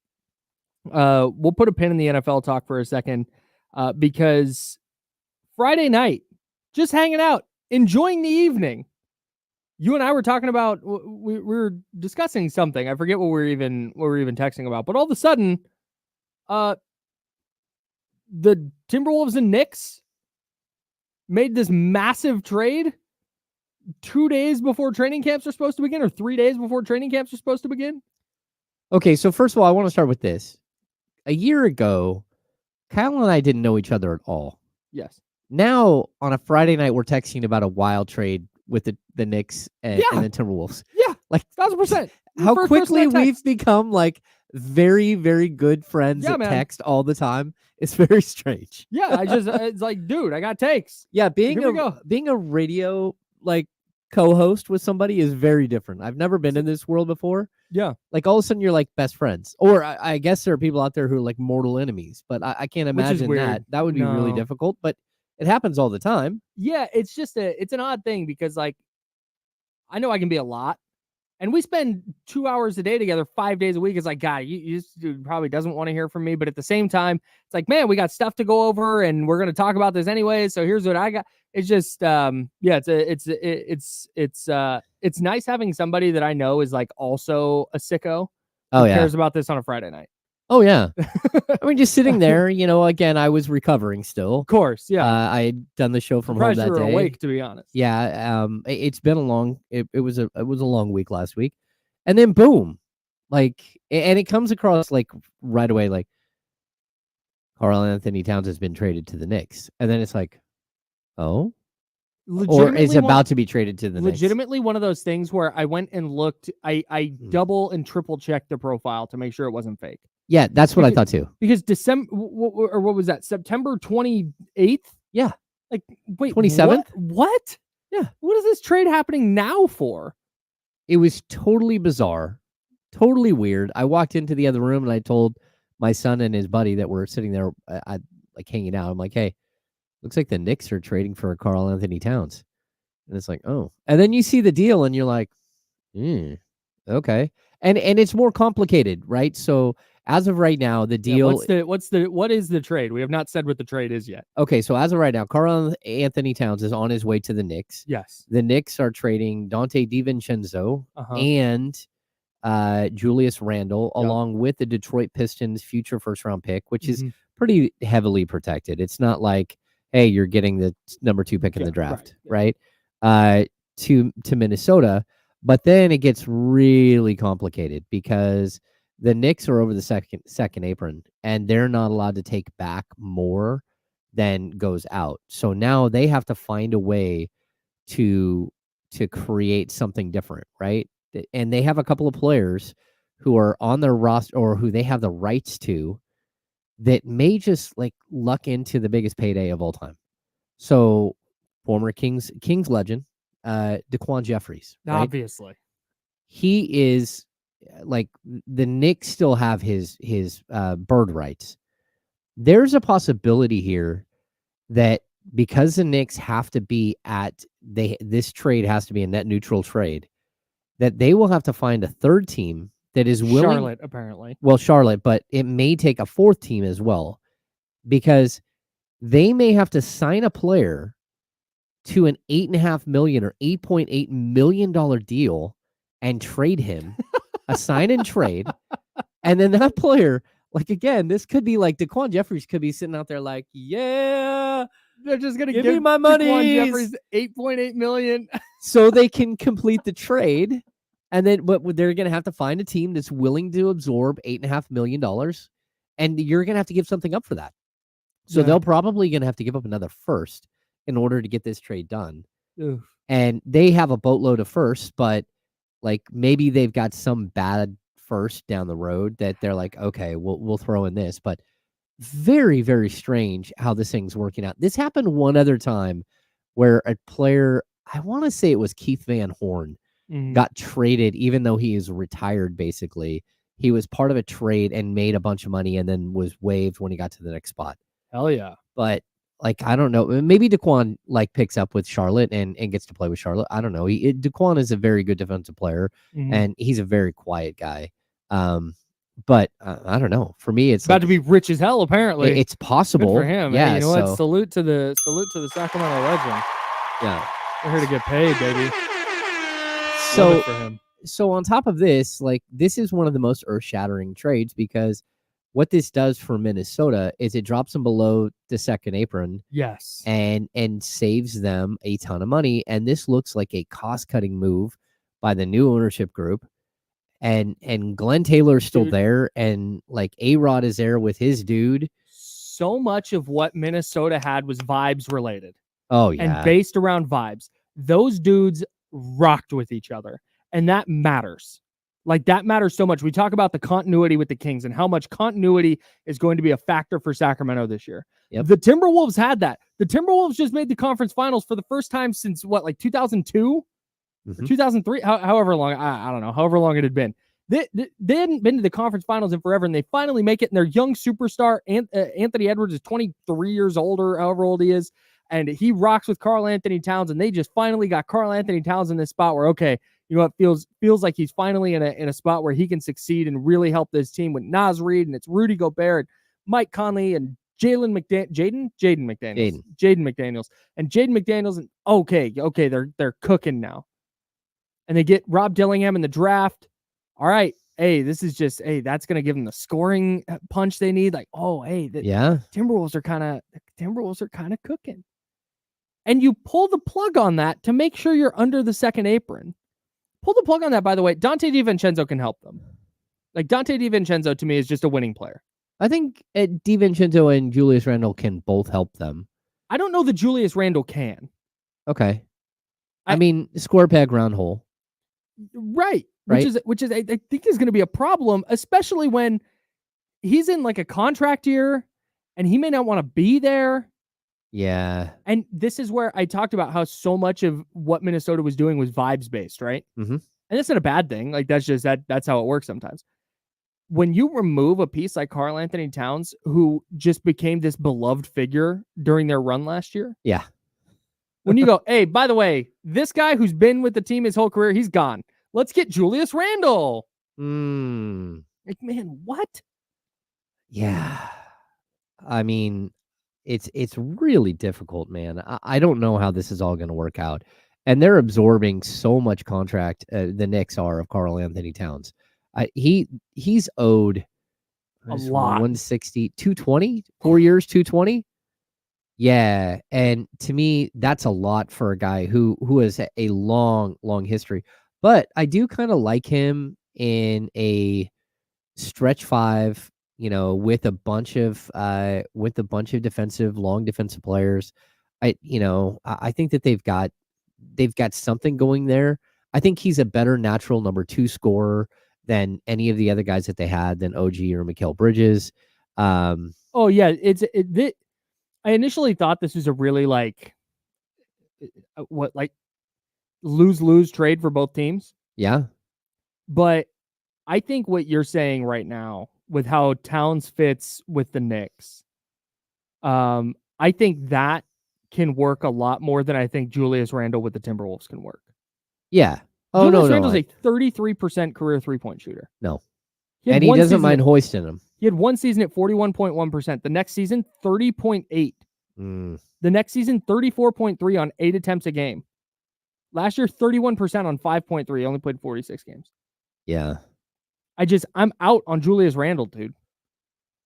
we'll put a pin in the NFL talk for a second because Friday night, just hanging out, enjoying the evening. You and I were talking about, we were discussing something. I forget what we were even texting about, but all of a sudden, the Timberwolves and Knicks made this massive trade 2 days before training camps are supposed to begin, or 3 days before training camps are supposed to begin. Okay, so first of all, I want to start with this. A year ago, Kyle and I didn't know each other at all. Yes. Now, on a Friday night, we're texting about a wild trade with the Knicks and the Timberwolves. Yeah, like 1,000%. How quickly we've become like very, very good friends that text all the time. It's very strange. Yeah, it's like, dude, I got takes. Yeah, being a radio like co-host with somebody is very different. I've never been in this world before. Yeah. Like all of a sudden you're like best friends. Or I guess there are people out there who are like mortal enemies, but I can't imagine that. That would be really difficult, but it happens all the time. Yeah, it's just it's an odd thing because like I know I can be a lot, and we spend 2 hours a day together 5 days a week. It's like, God, you dude probably doesn't want to hear from me, but at the same time, it's like, man, we got stuff to go over, and we're gonna talk about this anyway. So here's what I got. It's just it's nice having somebody that I know is like also a sicko who cares about this on a Friday night. Oh, yeah. I mean, just sitting there, again, I was recovering still. Of course, yeah. I had done the show from home that day. Awake, to be honest. Yeah, it's been a long. It was a long week last week, and then boom, like, and it comes across like right away, like Karl Anthony Towns has been traded to the Knicks, and then it's like, oh. Or is about to be traded to the Knicks. Legitimately one of those things where I went and looked, I double and triple checked the profile to make sure it wasn't fake. Yeah, that's what I thought too. Because December, or what was that? September 28th? Yeah. Like, wait, 27th? What? Yeah. What is this trade happening now for? It was totally bizarre, totally weird. I walked into the other room and I told my son and his buddy that were sitting there, like hanging out. I'm like, hey, looks like the Knicks are trading for Karl Anthony Towns. And it's like, oh. And then you see the deal and you're like, okay. And it's more complicated, right? So as of right now, the deal. What is the trade? We have not said what the trade is yet. Okay, so as of right now, Karl Anthony Towns is on his way to the Knicks. Yes. The Knicks are trading Dante DiVincenzo and Julius Randle, along with the Detroit Pistons' future first-round pick, which is pretty heavily protected. It's not like, hey, you're getting the number 2 pick in the draft, right? To Minnesota, but then it gets really complicated because the Knicks are over the second apron, and they're not allowed to take back more than goes out. So now they have to find a way to create something different, right? And they have a couple of players who are on their roster or who they have the rights to that may just like luck into the biggest payday of all time. So former Kings legend, DeQuan Jeffries, right? Obviously. He is like the Knicks still have his bird rights. There's a possibility here that because the Knicks have to be this trade has to be a net neutral trade, that they will have to find a third team that is willing. Charlotte, apparently. Well, Charlotte, but it may take a fourth team as well, because they may have to sign a player to an $8.5 million or $8.8 million deal and trade him, a sign and trade, and then that player, like again, this could be like DeQuan Jeffries could be sitting out there like, yeah, they're just gonna give me my money. DeQuan Jeffries $8.8 million, so they can complete the trade, and then but they're gonna have to find a team that's willing to absorb $8.5 million, and you're gonna have to give something up for that. So they'll probably gonna have to give up another first in order to get this trade done. Oof. And they have a boatload of firsts, but like maybe they've got some bad first down the road that they're like, okay, we'll throw in this. But very, very strange how this thing's working out. This happened one other time where a player, I want to say it was Keith Van Horn, got traded, even though he is retired, basically. He was part of a trade and made a bunch of money and then was waived when he got to the next spot. Hell yeah. But like, I don't know. Maybe DeQuan like picks up with Charlotte and gets to play with Charlotte. I don't know. DeQuan is a very good defensive player, and he's a very quiet guy. But I don't know. For me, it's about to be rich as hell. Apparently, it's possible. Good for him. Yeah. Hey, you know what? Salute to the Sacramento legend. Yeah, we're here to get paid, baby. So for him. So on top of this, like this is one of the most earth-shattering trades because what this does for Minnesota is it drops them below the second apron. Yes. And saves them a ton of money. And this looks like a cost-cutting move by the new ownership group. And Glenn Taylor's still there. And like A-Rod is there with his dude. So much of what Minnesota had was vibes related. Oh, yeah. And based around vibes. Those dudes rocked with each other. And that matters. Like, that matters so much. We talk about the continuity with the Kings and how much continuity is going to be a factor for Sacramento this year. Yep. The Timberwolves had that. The Timberwolves just made the conference finals for the first time since, what, like 2002? Or 2003? However long, I don't know, however long it had been. They hadn't been to the conference finals in forever, and they finally make it, and their young superstar, Anthony Edwards, is 23 years old, or however old he is, and he rocks with Karl Anthony Towns, and they just finally got Karl Anthony Towns in this spot where, okay, you know, it feels like he's finally in a spot where he can succeed and really help this team with Naz Reid, and it's Rudy Gobert and Mike Conley and Jaden McDaniels, and okay, they're cooking now, and they get Rob Dillingham in the draft. All right, hey, this is just that's gonna give them the scoring punch they need. Like, Timberwolves are kind of cooking, and you pull the plug on that to make sure you're under the second apron. Pull the plug on that, by the way. Dante DiVincenzo can help them. Like, Dante DiVincenzo, to me, is just a winning player. I think DiVincenzo and Julius Randle can both help them. I don't know that Julius Randle can. Okay. I mean, square peg, round hole. Right. Which is I think is going to be a problem, especially when he's in like a contract year and he may not want to be there. Yeah. And this is where I talked about how so much of what Minnesota was doing was vibes based, right? Mm-hmm. And that's not a bad thing. Like, that's just that's how it works sometimes. When you remove a piece like Karl Anthony Towns, who just became this beloved figure during their run last year. Yeah. When you go, hey, by the way, this guy who's been with the team his whole career, he's gone. Let's get Julius Randle. Like, man, what? Yeah. I mean, it's really difficult, man. I don't know how this is all going to work out. And they're absorbing so much contract, the Knicks are, of Karl Anthony Towns. He's owed A lot. 160, 220, 4 years, 220. Yeah, and to me, that's a lot for a guy who has a long, long history. But I do kind of like him in a stretch five, with a bunch of long defensive players. I think that they've got something going there. I think he's a better natural number 2 scorer than any of the other guys that they had, than OG or Mikal Bridges. Oh yeah, I initially thought this was a really like lose trade for both teams. Yeah. But I think what you're saying right now with how Towns fits with the Knicks, I think that can work a lot more than I think Julius Randle with the Timberwolves can work. Yeah. Oh, Julius no, Randle's a 33% career 3-point shooter. No. He And he doesn't mind hoisting them. He had one season at 41.1%. The next season, 30.8. The next season, 34.3 on 8 attempts a game. Last year, 31% on 5.3. He only played 46 games. Yeah. I'm out on Julius Randle, dude.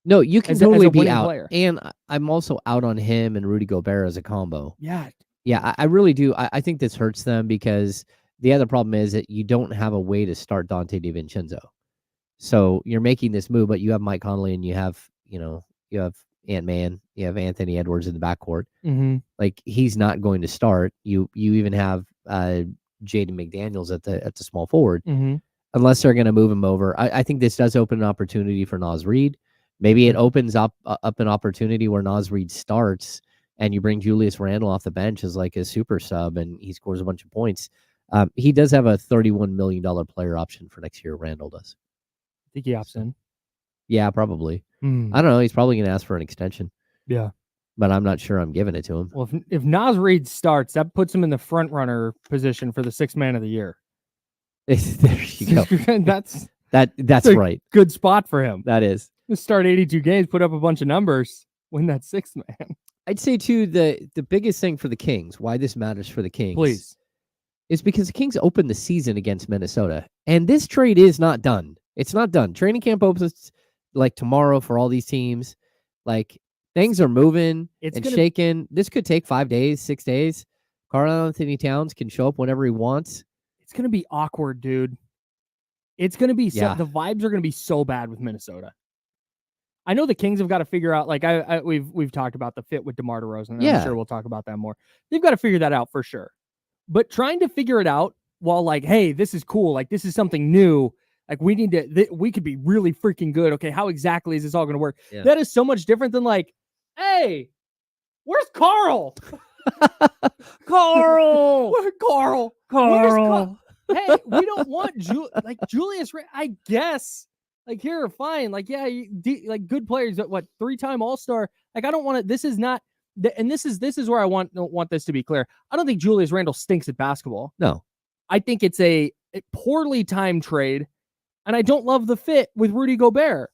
No, you can totally be out. Player. And I'm also out on him and Rudy Gobert as a combo. Yeah. Yeah, I really do. I think this hurts them because the other problem is that you don't have a way to start Dante DiVincenzo. So you're making this move, but you have Mike Conley and you have Ant-Man, you have Anthony Edwards in the backcourt. Mm-hmm. Like, he's not going to start. You even have Jaden McDaniels at the small forward, unless they're going to move him over. I think this does open an opportunity for Naz Reid. Maybe it opens up an opportunity where Naz Reid starts and you bring Julius Randle off the bench as like a super sub and he scores a bunch of points. He does have a $31 million player option for next year. Randle does. I think he opts in. Yeah, probably. I don't know. He's probably going to ask for an extension. Yeah. But I'm not sure I'm giving it to him. Well, if Naz Reid starts, that puts him in the front runner position for the 6th man of the year. There you go. That's right. Good spot for him. That is. Just start 82 games, put up a bunch of numbers, win that 6th man. I'd say too, the biggest thing for the Kings, why this matters for the Kings, please, is because the Kings opened the season against Minnesota, and this trade is not done. It's not done. Training camp opens like tomorrow for all these teams. Like, things are moving shaking. This could take 5 days, 6 days. Karl Anthony Towns can show up whenever he wants. It's going to be awkward, dude. It's going to be the vibes are going to be so bad with Minnesota. I know the Kings have got to figure out, like we've talked about the fit with DeMar DeRozan. I'm sure we'll talk about that more. They've got to figure that out for sure. But trying to figure it out while like, hey, this is cool. Like, this is something new. Like, we need to, we could be really freaking good. Okay, how exactly is this all going to work? Yeah. That is so much different than like, hey, where's Carl? Carl. Where's Carl? Hey, we don't want Julius. I guess. Like, here, fine. Like, yeah, like good players. What, 3-time All-Star? Like, I don't want to. This is not. And this is where I want this to be clear. I don't think Julius Randle stinks at basketball. No, I think it's a poorly timed trade, and I don't love the fit with Rudy Gobert.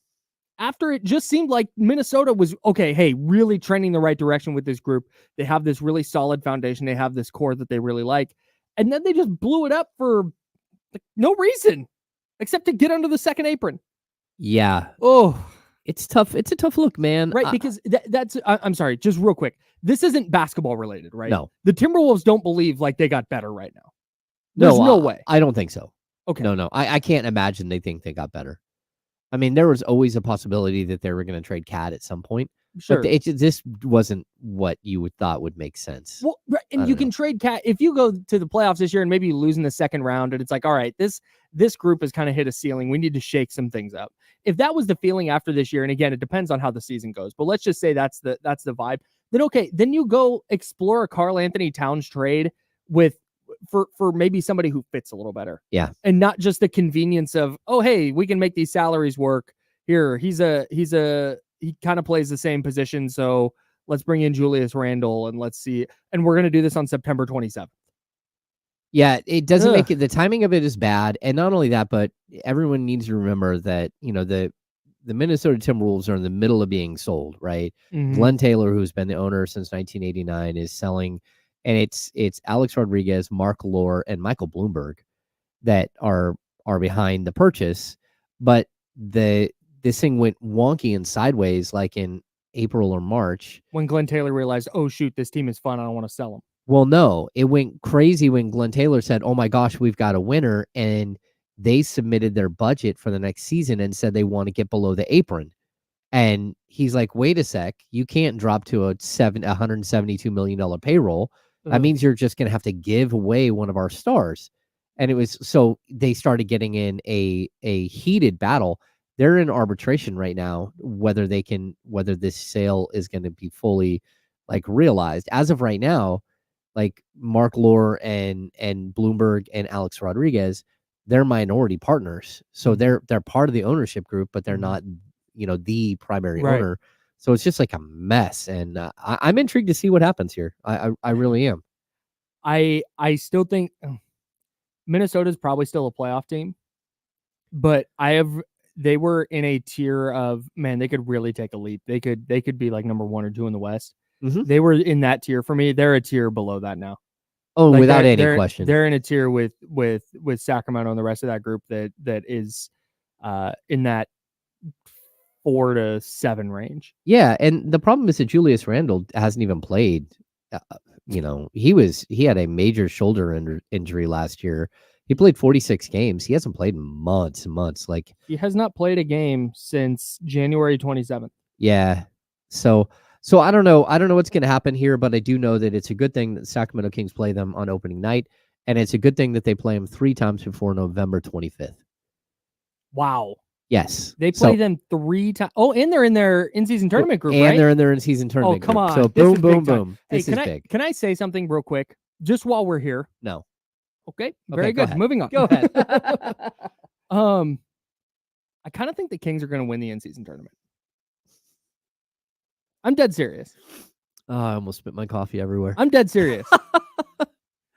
After it just seemed like Minnesota was okay. Hey, really trending the right direction with this group. They have this really solid foundation. They have this core that they really like, and then they just blew it up for like, no reason except to get under the second apron. Yeah. Oh, it's tough. It's a tough look, man. Right, because I'm sorry, just real quick. This isn't basketball related, right? No. The Timberwolves don't believe like they got better right now. There's no way. I don't think so. Okay. No. I can't imagine they think they got better. I mean, there was always a possibility that they were going to trade Cat at some point. Sure. But this wasn't what you would thought would make sense. Well, and you can trade Cat if you go to the playoffs this year and maybe you lose in the second round and it's like, all right, this group has kind of hit a ceiling. We need to shake some things up. If that was the feeling after this year, and again, it depends on how the season goes, but let's just say that's the vibe. Then okay, then you go explore a Karl Anthony Towns trade for maybe somebody who fits a little better. Yeah. And not just the convenience of, oh, hey, we can make these salaries work. Here, he kind of plays the same position, so let's bring in Julius Randle and let's see. And we're going to do this on September 27th. Yeah, it doesn't make it. The timing of it is bad. And not only that, but everyone needs to remember that, the Minnesota Timberwolves are in the middle of being sold, right? Mhm. Glenn Taylor, who's been the owner since 1989, is selling, and it's Alex Rodriguez, Mark Lore, and Michael Bloomberg that are behind the purchase. But this thing went wonky and sideways like in April or March. When Glenn Taylor realized, oh shoot, this team is fun, I don't want to sell them. Well, no, it went crazy when Glenn Taylor said, "Oh my gosh, we've got a winner," and they submitted their budget for the next season and said they want to get below the apron. And he's like, "Wait a sec, you can't drop to a $172 million payroll. That Ugh. means you're just going to have to give away one of our stars." And it was so they started getting in a heated battle. They're in arbitration right now, whether this sale is going to be fully like realized. As of right now, like Mark Lore and Bloomberg and Alex Rodriguez, they're minority partners. So they're part of the ownership group, but they're not, the primary owner. So it's just like a mess. And I'm intrigued to see what happens here. I really am. I still think Minnesota's probably still a playoff team, but they were in a tier of, man, they could really take a leap. They could be like number 1 or 2 in the West. Mm-hmm. They were in that tier for me. They're a tier below that now. Oh, like without any question. They're in a tier with Sacramento and the rest of that group that is in that 4 to 7 range. Yeah, and the problem is that Julius Randle hasn't even played. He had a major shoulder injury last year. He played 46 games. He hasn't played in months and months. Like he has not played a game since January 27th. Yeah. So I don't know. I don't know what's going to happen here, but I do know that it's a good thing that Sacramento Kings play them on opening night, and it's a good thing that they play them 3 times before November 25th. Wow. Yes. They play them 3 times. Oh, and they're in their in-season tournament group, and right? they're in their in-season tournament group. Oh, come on. So This boom, boom, boom. Hey, This is big. Can I say something real quick? Just while we're here. No. Okay. Very go good. ahead. Moving on. Go ahead. I kind of think the Kings are going to win the in-season tournament. I'm dead serious. Oh, I almost spit my coffee everywhere. I'm dead serious.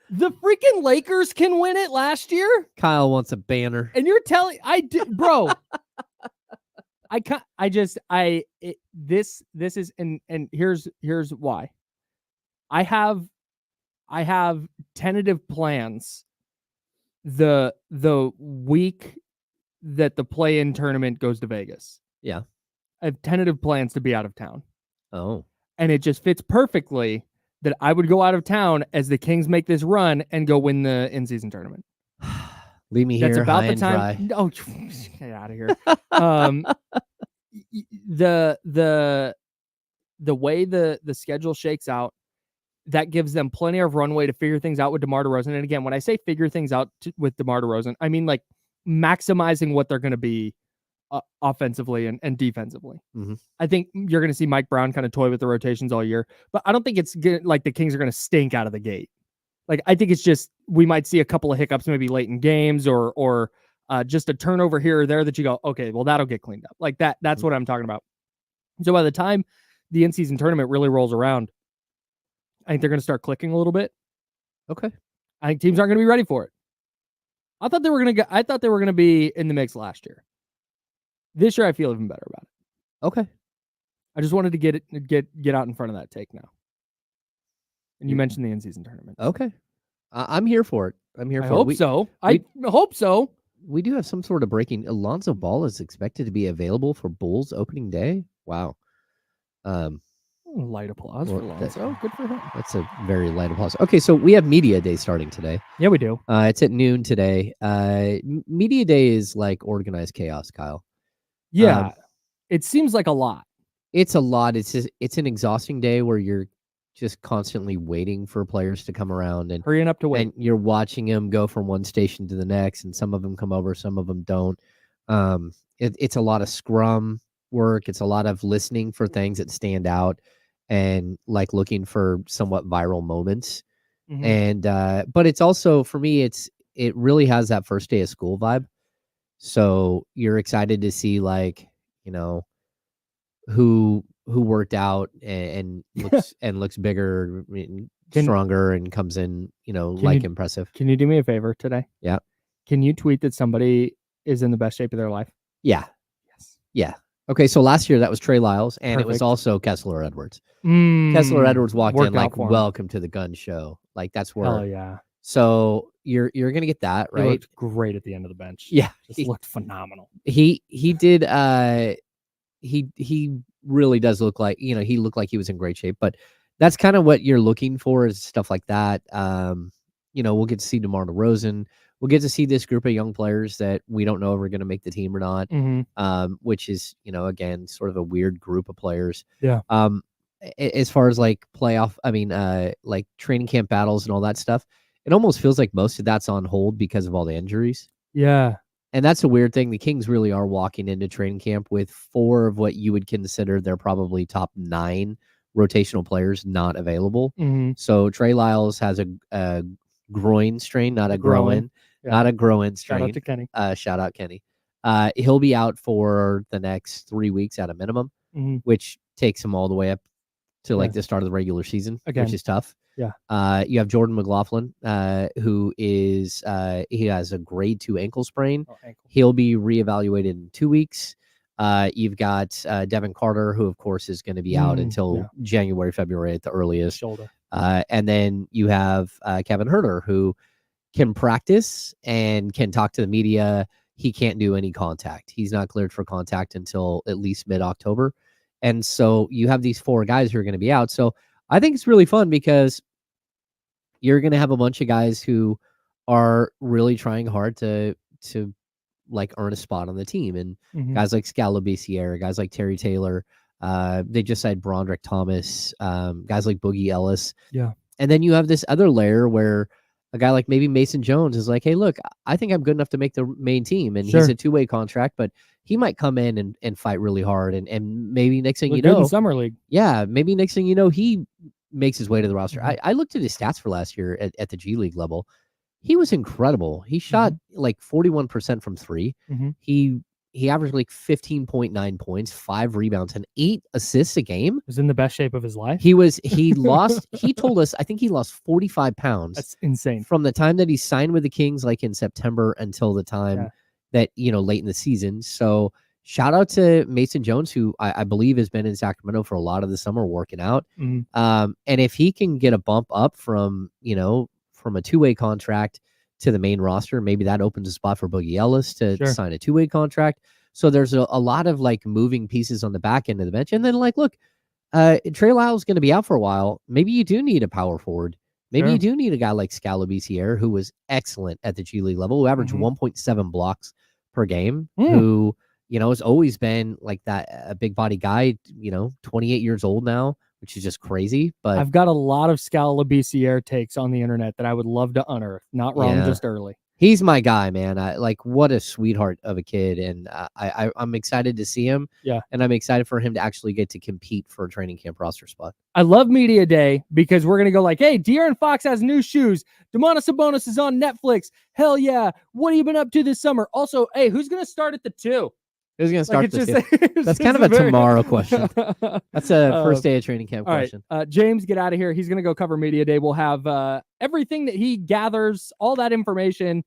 The freaking Lakers can win it last year. Kyle wants a banner. And you're telling bro. This is and here's why. I have tentative plans the week that the play-in tournament goes to Vegas. Yeah. I have tentative plans to be out of town. Oh. And it just fits perfectly that I would go out of town as the Kings make this run and go win the in-season tournament. Leave me here. That's about high the time. and dry. Oh, get out of here. The way the schedule shakes out, that gives them plenty of runway to figure things out with DeMar DeRozan. And again, when I say figure things out with DeMar DeRozan, I mean like maximizing what they're going to be offensively and defensively. Mm-hmm. I think you're going to see Mike Brown kind of toy with the rotations all year, but I don't think it's good, like the Kings are going to stink out of the gate. Like, I think it's just, we might see a couple of hiccups maybe late in games or just a turnover here or there that you go, okay, well, that'll get cleaned up. Like that's Mm-hmm. what I'm talking about. So by the time the in-season tournament really rolls around, I think they're going to start clicking a little bit. Okay. I think teams aren't going to be ready for it. I thought they were going to be in the mix last year. This year, I feel even better about it. Okay. I just wanted to get out in front of that take now. And you mentioned the in-season tournament. Okay. I'm here for it. I hope so. I hope so. We do have some sort of breaking. Alonzo Ball is expected to be available for Bulls opening day. Wow. Light applause for Alonzo. Good for him. That's a very light applause. Okay, so we have Media Day starting today. Yeah, we do. It's at noon today. Media Day is like organized chaos, Kyle. Yeah. It seems like a lot. It's a lot. It's an exhausting day where you're just constantly waiting for players to come around and hurrying up to wait. And you're watching them go from one station to the next, and some of them come over, some of them don't. It's a lot of scrum work. It's a lot of listening for things that stand out and like looking for somewhat viral moments. Mm-hmm. And but it's also, for me, it really has that first day of school vibe. So you're excited to see, like, you know, who worked out and looks bigger and stronger and comes in, you know, like impressive. Can you do me a favor today? Yeah. Can you tweet that somebody is in the best shape of their life? Yeah. Yes. Yeah. Okay, so last year that was Trey Lyles, and it was Perfect. also Kessler Edwards. Kessler Edwards walked in like, welcome to the gun show. Like, that's where. Hell yeah. So you're going to get that, He right? looked great at the end of the bench. Yeah. Just looked phenomenal. He did, he really does look like, he looked like he was in great shape, but that's kind of what you're looking for is stuff like that. We'll get to see DeMar DeRozan. We'll get to see this group of young players that we don't know if we're going to make the team or not, which is, again, sort of a weird group of players. Yeah. As far as like playoff, like training camp battles and all that stuff, it almost feels like most of that's on hold because of all the injuries. Yeah. And that's a weird thing. The Kings really are walking into training camp with 4 of what you would consider they're probably top 9 rotational players not available. So Trey Lyles has a groin strain, not a groin, not a groin strain. Shout out to Kenny. Shout out Kenny. He'll be out for the next 3 weeks at a minimum, which takes him all the way up to like the start of the regular season, which is tough. Yeah. You have Jordan McLaughlin, who is he has a grade 2 ankle sprain. He'll be reevaluated in 2 weeks. You've got Devin Carter, who of course is going to be out until January, February at the earliest. Shoulder. And then you have Kevin Huerter, who can practice and can talk to the media. He can't do any contact. He's not cleared for contact until at least mid-October. And so you have these 4 guys who are going to be out. So I think it's really fun because you're going to have a bunch of guys who are really trying hard to like earn a spot on the team. And guys like Scalabiciere, guys like Terry Taylor, they just signed Broderick Thomas, guys like Boogie Ellis. Yeah. And then you have this other layer where a guy like maybe Mason Jones is like, hey, look, I think I'm good enough to make the main team. And he's a 2-way contract, but he might come in and fight really hard. And maybe next thing you know, in Summer League. Yeah, maybe next thing you know, he makes his way to the roster. I looked at his stats for last year at the G League level. He was incredible. He shot like 41% from 3. He averaged like 15.9 points, 5 rebounds, and 8 assists a game. Was in the best shape of his life. He lost, he told us, I think he lost 45 pounds. That's insane. From the time that he signed with the Kings, like in September, until the time that, late in the season. So shout out to Mason Jones, who I believe has been in Sacramento for a lot of the summer working out. And if he can get a bump up from a 2-way contract to the main roster, maybe that opens a spot for Boogie Ellis to sign a 2-way contract. So there's a lot of like moving pieces on the back end of the bench. And then like, look, Trey Lyles is going to be out for a while. Maybe you do need a power forward. Maybe you do need a guy like Scalabiciere, who was excellent at the G League level, who averaged 1.7 blocks per game, who, has always been like that, a big body guy, 28 years old now, which is just crazy. But I've got a lot of Scalabiciere takes on the internet that I would love to unearth. Not wrong, just early. He's my guy, man. What a sweetheart of a kid, and I'm excited to see him. Yeah, and I'm excited for him to actually get to compete for a training camp roster spot. I love Media Day because we're gonna go like, hey, De'Aaron Fox has new shoes. Domantas Sabonis is on Netflix. Hell yeah! What have you been up to this summer? Also, hey, who's gonna start at the 2? Who's going to start this? That's kind of a tomorrow question. That's a first day of training camp question. Right. James, get out of here. He's going to go cover Media Day. We'll have everything that he gathers, all that information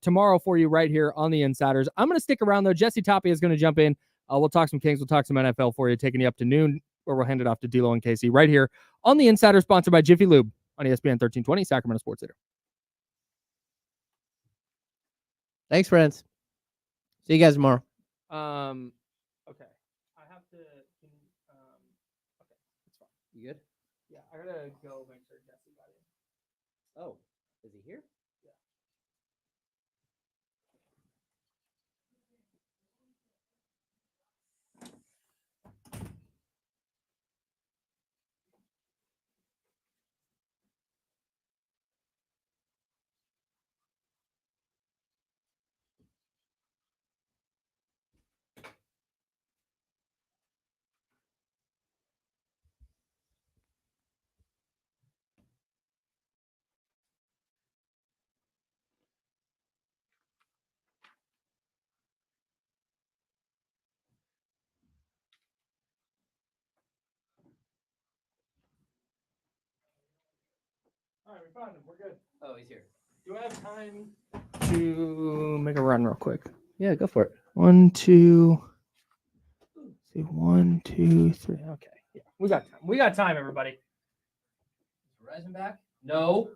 tomorrow for you right here on the Insiders. I'm going to stick around, though. Jesse Tapia is going to jump in. We'll talk some Kings. We'll talk some NFL for you, taking you up to noon, where we'll hand it off to D'Lo and Casey right here on the Insider, sponsored by Jiffy Lube on ESPN 1320, Sacramento Sports Leader. Thanks, friends. See you guys tomorrow. Okay. I have to, okay, that's fine. You good? Yeah, I gotta go make sure Jesse got in. Oh, is he here? Yeah. All right, we found him. We're good. Oh, he's here. Do I have time to make a run real quick? Yeah, go for it. 1, 2. See, 1, 2, 3. Okay. Yeah, we got time. We got time, everybody. Verizon back? No.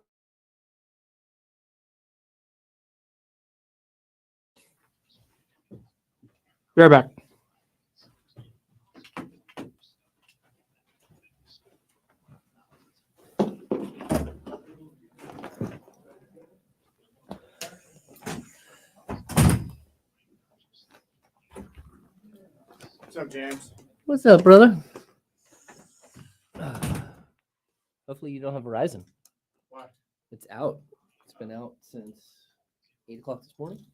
Be right back. What's up, James? What's up, brother? Hopefully you don't have Verizon. Why? It's out. It's been out since 8 o'clock this morning.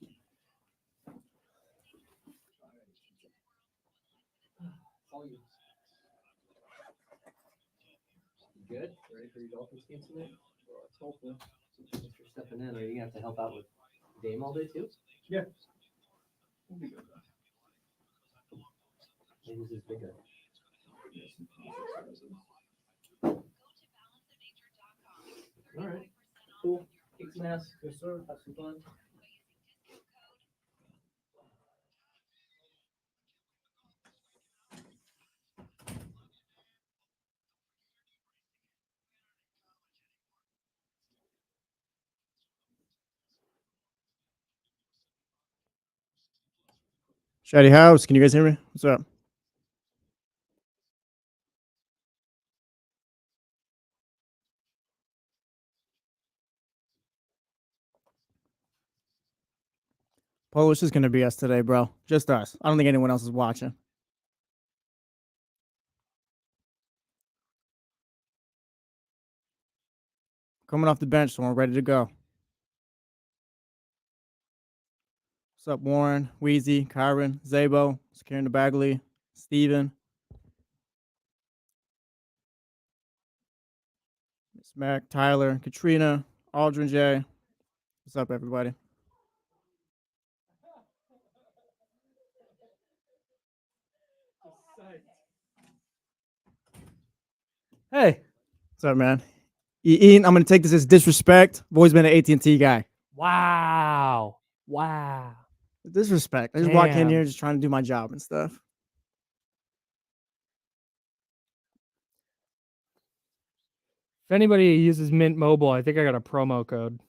You good? Ready for your Dolphins game tonight? Well, let's hope so. Thanks for stepping in. Are you gonna have to help out with Dame all day too? Yeah. Who's is bigger? All right. Cool. Kick some ass. Yes, sir. Have some fun. Shady House, can you guys hear me? What's up? Polish is going to be us today, bro. Just us. I don't think anyone else is watching. Coming off the bench, so we're ready to go. What's up, Warren, Wheezy, Kyron, Zabo, Securing the Bagley, Steven, Miss Mac, Tyler, Katrina, Aldrin J. What's up, everybody? Hey. What's up, man? Ian, I'm going to take this as disrespect. I've always been an AT&T guy. Wow. Wow. Disrespect. I just walk in Damn. here just trying to do my job and stuff. If anybody uses Mint Mobile, I think I got a promo code.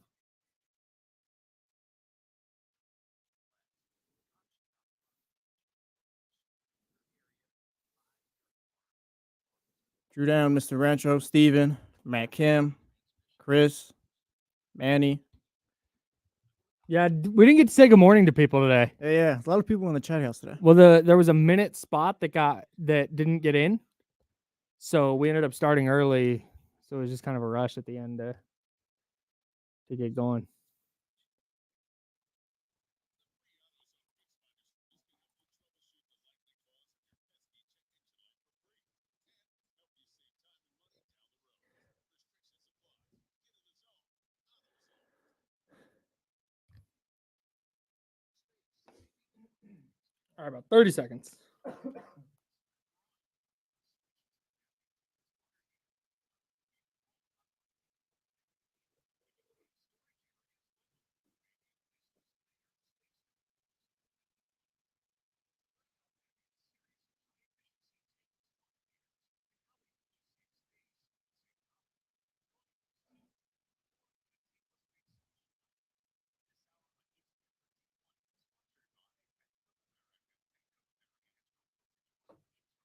Drew down, Mr. Rancho, Steven, Matt Kim, Chris, Manny. Yeah, we didn't get to say good morning to people today. Yeah, a lot of people in the chat house today. Well, there was a minute spot that didn't get in, so we ended up starting early. So it was just kind of a rush at the end to get going. All right, about 30 seconds.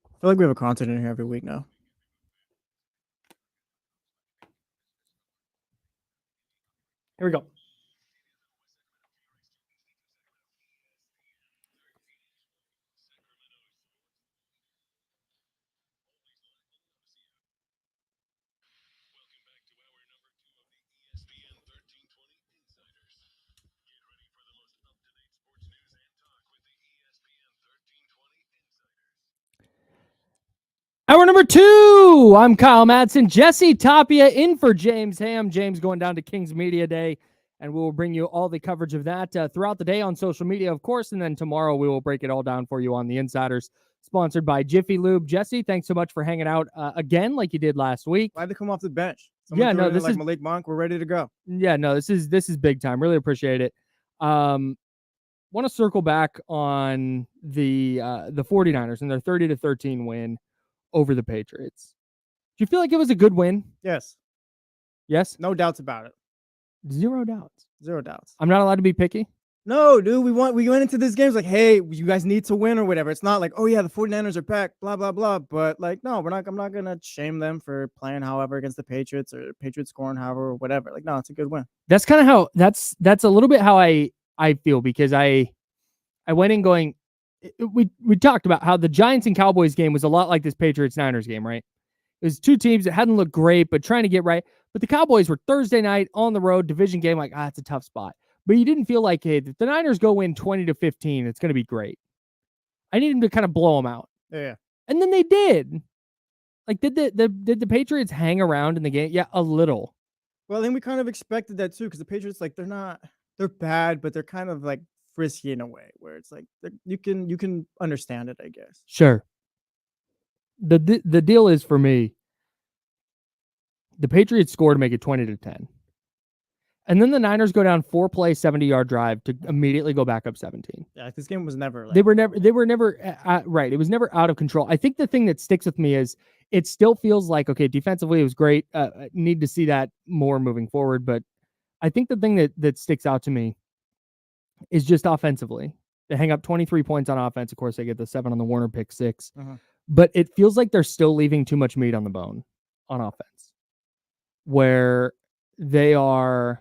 I feel like we have a content in here every week now. Here we go. Hour number 2. I'm Kyle Madsen. Jesse Tapia in for James Ham. James going down to Kings Media Day, and we will bring you all the coverage of that throughout the day on social media, of course, and then tomorrow we will break it all down for you on the Insiders, sponsored by Jiffy Lube. Jesse, thanks so much for hanging out again like you did last week. Glad to come off the bench. Yeah, no, this like is Malik Monk. We're ready to go. Yeah, no, this is big time. Really appreciate it. want to circle back on the 49ers and their 30-13 win over the Patriots. Do you feel like it was a good win? Yes. Yes? No doubts about it. Zero doubts. Zero doubts. I'm not allowed to be picky? No, dude, we went into this game like, hey, you guys need to win or whatever. It's not like, oh yeah, the 49ers are back, blah, blah, blah. But like, no, I'm not gonna shame them for playing however against the Patriots or Patriots scoring however or whatever. Like, no, it's a good win. That's kind of how that's a little bit how I feel, because I went in going, we talked about how the Giants and Cowboys game was a lot like this Patriots Niners game, right? It was two teams that hadn't looked great, but trying to get right. But the Cowboys were Thursday night on the road, division game, like, it's a tough spot. But you didn't feel like, hey, if the Niners go win 20-15, it's going to be great. I need them to kind of blow them out. Yeah. And then they did. Like, did the Patriots hang around in the game? Yeah, a little. Well, then we kind of expected that too, because the Patriots, like, they're bad, but they're kind of like frisky in a way where it's like you can understand it, I guess. Sure. The deal is, for me, the Patriots score to make it 20-10. And then the Niners go down 4-play, 70-yard drive to immediately go back up 17. Yeah, this game was never. Like, They were never right. It was never out of control. I think the thing that sticks with me is it still feels like, okay, defensively it was great. Need to see that more moving forward. But I think the thing that sticks out to me is just offensively. They hang up 23 points on offense. Of course, they get the 7 on the Warner pick 6. But it feels like they're still leaving too much meat on the bone on offense, where they are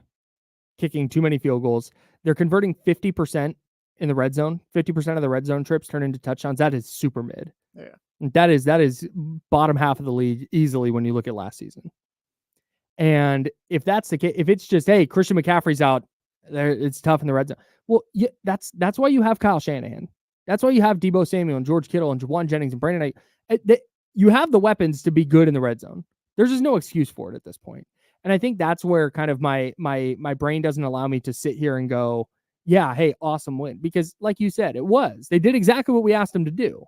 kicking too many field goals. They're converting 50% in the red zone. 50% of the red zone trips turn into touchdowns. That is super mid. Yeah. That is bottom half of the league easily when you look at last season. And if that's the case, if it's just, hey, Christian McCaffrey's out, it's tough in the red zone. Well, yeah, that's why you have Kyle Shanahan. That's why you have Deebo Samuel and George Kittle and Juwan Jennings and Brandon Ayuk. You have the weapons to be good in the red zone. There's just no excuse for it at this point. And I think that's where kind of my brain doesn't allow me to sit here and go, yeah, hey, awesome win. Because like you said, it was. They did exactly what we asked them to do.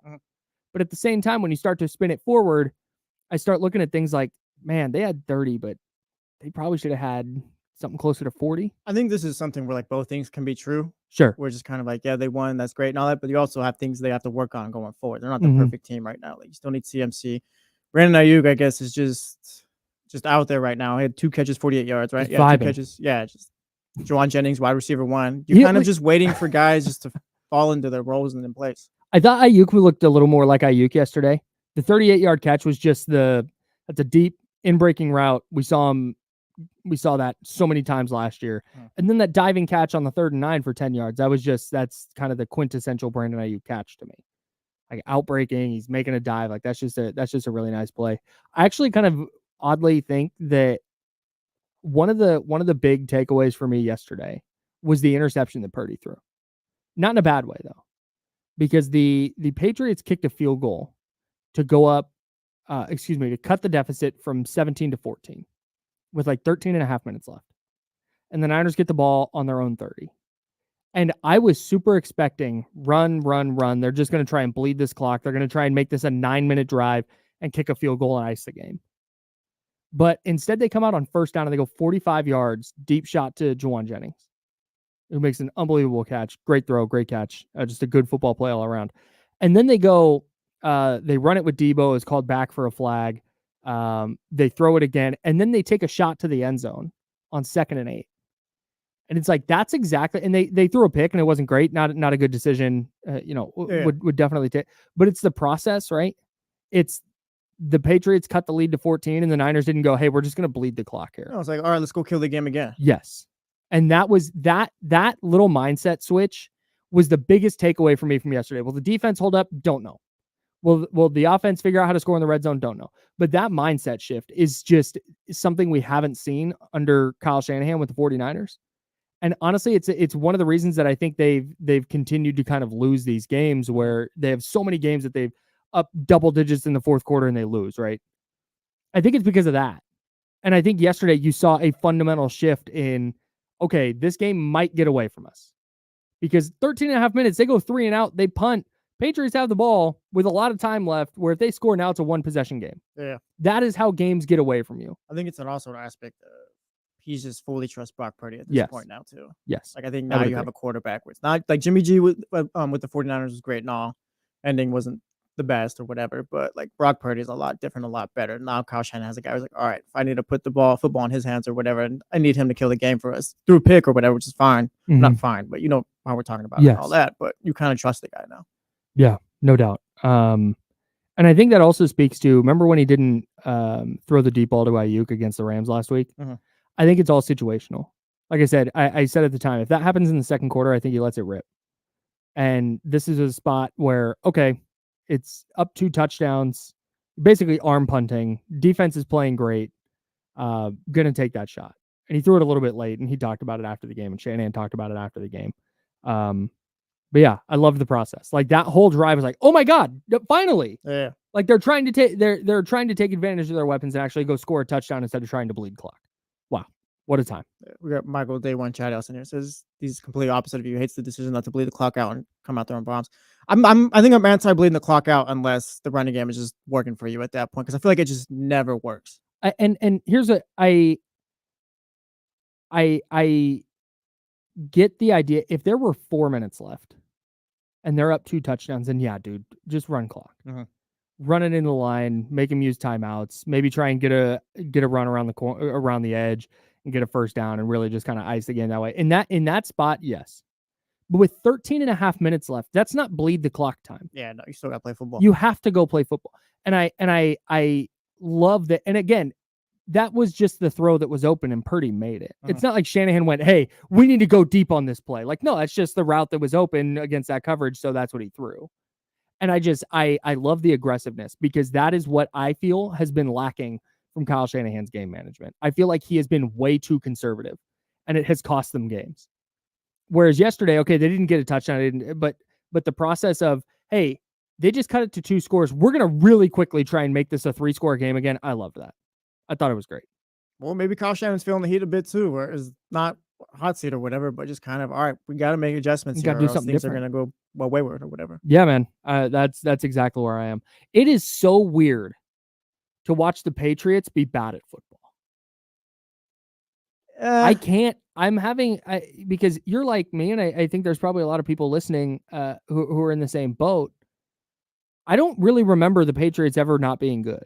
But at the same time, when you start to spin it forward, I start looking at things like, man, they had 30, but they probably should have had something closer to 40. I think this is something where like both things can be true. Sure. We're just kind of like, yeah, they won, that's great and all that, but you also have things they have to work on going forward. They're not the perfect team right now. Like, you still need CMC. Brandon Ayuk, I guess, is just out there right now. He had 2 catches, 48 yards, right? Yeah, 2 catches. Yeah, just Juwan Jennings, wide receiver 1. You're kind of just waiting for guys just to fall into their roles and in place. I thought Ayuk looked a little more like Ayuk yesterday. The 38-yard catch was just that's a deep in-breaking route. We saw that so many times last year. And then that diving catch on the 3rd and 9 for 10 yards. That's kind of the quintessential Brandon Ayuk catch to me. Like, outbreaking, he's making a dive. Like, that's just a really nice play. I actually kind of oddly think that one of the big takeaways for me yesterday was the interception that Purdy threw. Not in a bad way, though, because the Patriots kicked a field goal to go up, to cut the deficit from 17-14 with like 13 and a half minutes left. And the Niners get the ball on their own 30. And I was super expecting run. They're just going to try and bleed this clock. They're going to try and make this a 9-minute drive and kick a field goal and ice the game. But instead, they come out on first down and they go 45 yards, deep shot to Juwan Jennings, who makes an unbelievable catch. Great throw, great catch. Just a good football play all around. And then they go, they run it with Deebo. It's called back for a flag. They throw it again, and then they take a shot to the end zone on 2nd and 8. And it's like, that's exactly, and they threw a pick and it wasn't great. Not a good decision, would definitely take, but it's the process, right? It's the Patriots cut the lead to 14 and the Niners didn't go, hey, we're just going to bleed the clock here. I was like, all right, let's go kill the game again. Yes. And that was that little mindset switch was the biggest takeaway for me from yesterday. Will the defense hold up? Don't know. Will the offense figure out how to score in the red zone? Don't know. But that mindset shift is just something we haven't seen under Kyle Shanahan with the 49ers. And honestly, it's one of the reasons that I think they've continued to kind of lose these games, where they have so many games that they've up double digits in the fourth quarter and they lose, right? I think it's because of that. And I think yesterday you saw a fundamental shift in, okay, this game might get away from us. Because 13 and a half minutes, they go 3 and out, they punt. Patriots have the ball with a lot of time left, where if they score now, it's a 1-possession game. Yeah. That is how games get away from you. I think it's an also an aspect of he's just fully trust Brock Purdy at this Yes. point now too. Yes. Like I think I now would you have agree. a quarterback where it's not like Jimmy G with the 49ers was great and all. Ending wasn't the best or whatever, but like Brock Purdy is a lot different, a lot better. Now Kyle Shanahan has a guy who's like, all right, if I need to put the football in his hands or whatever, and I need him to kill the game for us through a pick or whatever, which is fine. Mhm. Not fine, but you know how we're talking about it and all Yes. that. But you kind of trust the guy now. Yeah, no doubt. And I think that also speaks to, remember when he didn't throw the deep ball to Ayuk against the Rams last week? Mhm. I think it's all situational. Like I said, I said at the time, if that happens in the second quarter, I think he lets it rip. And this is a spot where, okay, it's up 2 touchdowns, basically arm punting. Defense is playing great. Gonna take that shot. And he threw it a little bit late, and he talked about it after the game, and Shanahan talked about it after the game. But yeah, I love the process. Like that whole drive was like, oh my God, finally. Yeah. Like they're trying to take they're trying to take advantage of their weapons and actually go score a touchdown instead of trying to bleed clock. Wow, what a time. We got Michael Day One Chad Elson here. Says he's completely opposite of you. Hates the decision not to bleed the clock out and come out there on bombs. I think I'm anti bleeding the clock out unless the running game is just working for you at that point, because I feel like it just never works. And here's a I get the idea. If there were 4 minutes left and they're up 2 touchdowns, then yeah, dude, just run clock. Mhm. Run it in the line, make them use timeouts, maybe try and get a run around the edge and get a first down and really just kind of ice the game that way. In that spot, yes. But with 13 and a half minutes left, that's not bleed the clock time. Yeah, no, you still gotta play football. You have to go play football. And I love that. And again, that was just the throw that was open and Purdy made it. It's not like Shanahan went, hey, we need to go deep on this play. Like, no, that's just the route that was open against that coverage. So that's what he threw. And I love the aggressiveness, because that is what I feel has been lacking from Kyle Shanahan's game management. I feel like he has been way too conservative, and it has cost them games. Whereas yesterday, okay, they didn't get a touchdown, but the process of, hey, they just cut it to 2 scores. We're going to really quickly try and make this a 3-score game again. I loved that. I thought it was great. Well, maybe Kyle Shannon's feeling the heat a bit too, where it's not hot seat or whatever, but just kind of, all right, we got to make adjustments here, gotta do or else something things different. are going to go wayward or whatever. Yeah, man. That's exactly where I am. It is so weird to watch the Patriots be bad at football. I can't. Because you're like me, and I think there's probably a lot of people listening who are in the same boat. I don't really remember the Patriots ever not being good.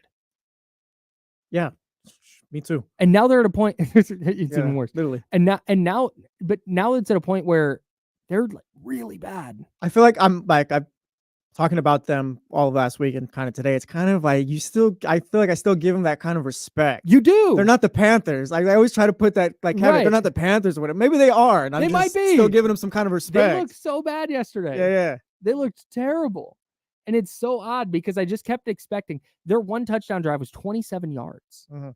Yeah, me too. And now they're at a point. It's even worse. Literally. And now it's at a point where they're like really bad. I feel like I'm talking about them all last week and kind of today. It's kind of like I feel like I still give them that kind of respect. You do. They're not the Panthers. Like I always try to put that like Right. they're not the Panthers or whatever. Maybe they are. And I'm They just might be. still giving them some kind of respect. They looked so bad yesterday. Yeah. They looked terrible. And it's so odd because I just kept expecting their 1 touchdown drive was 27 yards. Mhm.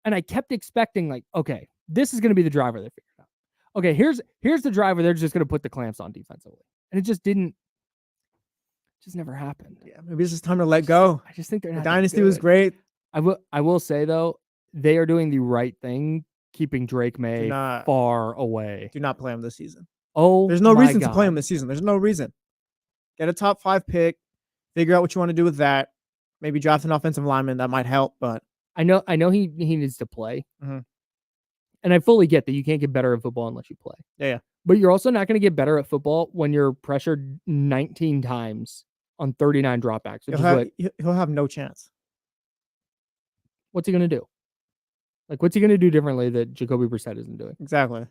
And I kept expecting, like, okay, this is going to be the driver they figured out. Okay, here's the driver they're just going to put the clamps on defensively. And it just never happened. Yeah, maybe it's just time to let go. I just think they're The not dynasty was good. great. I will say though, they are doing the right thing, keeping Drake May far away. Do not play him this season. Oh, there's no my reason God. to play him this season. There's no reason. Get a top 5 pick. Figure out what you want to do with that. Maybe draft an offensive lineman. That might help, but I know he needs to play. Mhm. And I fully get that you can't get better at football unless you play. Yeah. But you're also not going to get better at football when you're pressured 19 times on 39 dropbacks. He'll have no chance. What's he going to do? Like, what's he going to do differently that Jacoby Brissett isn't doing? Exactly.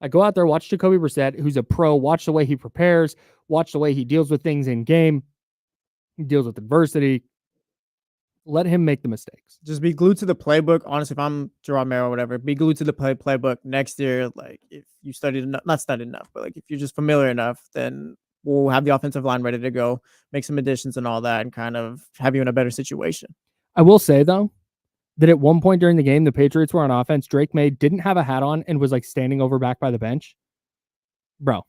Like, go out there, watch Jacoby Brissett, who's a pro. Watch the way he prepares. Watch the way he deals with things in game. He deals with adversity. Let him make the mistakes. Just be glued to the playbook. Honestly, if I'm Gerard Mayo or whatever, be glued to the playbook next year. Like, if you studied enough, not studied enough, but like if you're just familiar enough, then we'll have the offensive line ready to go, make some additions and all that, and kind of have you in a better situation. I will say, though, that at one point during the game, the Patriots were on offense. Drake May didn't have a hat on and was like standing over back by the bench. Bro,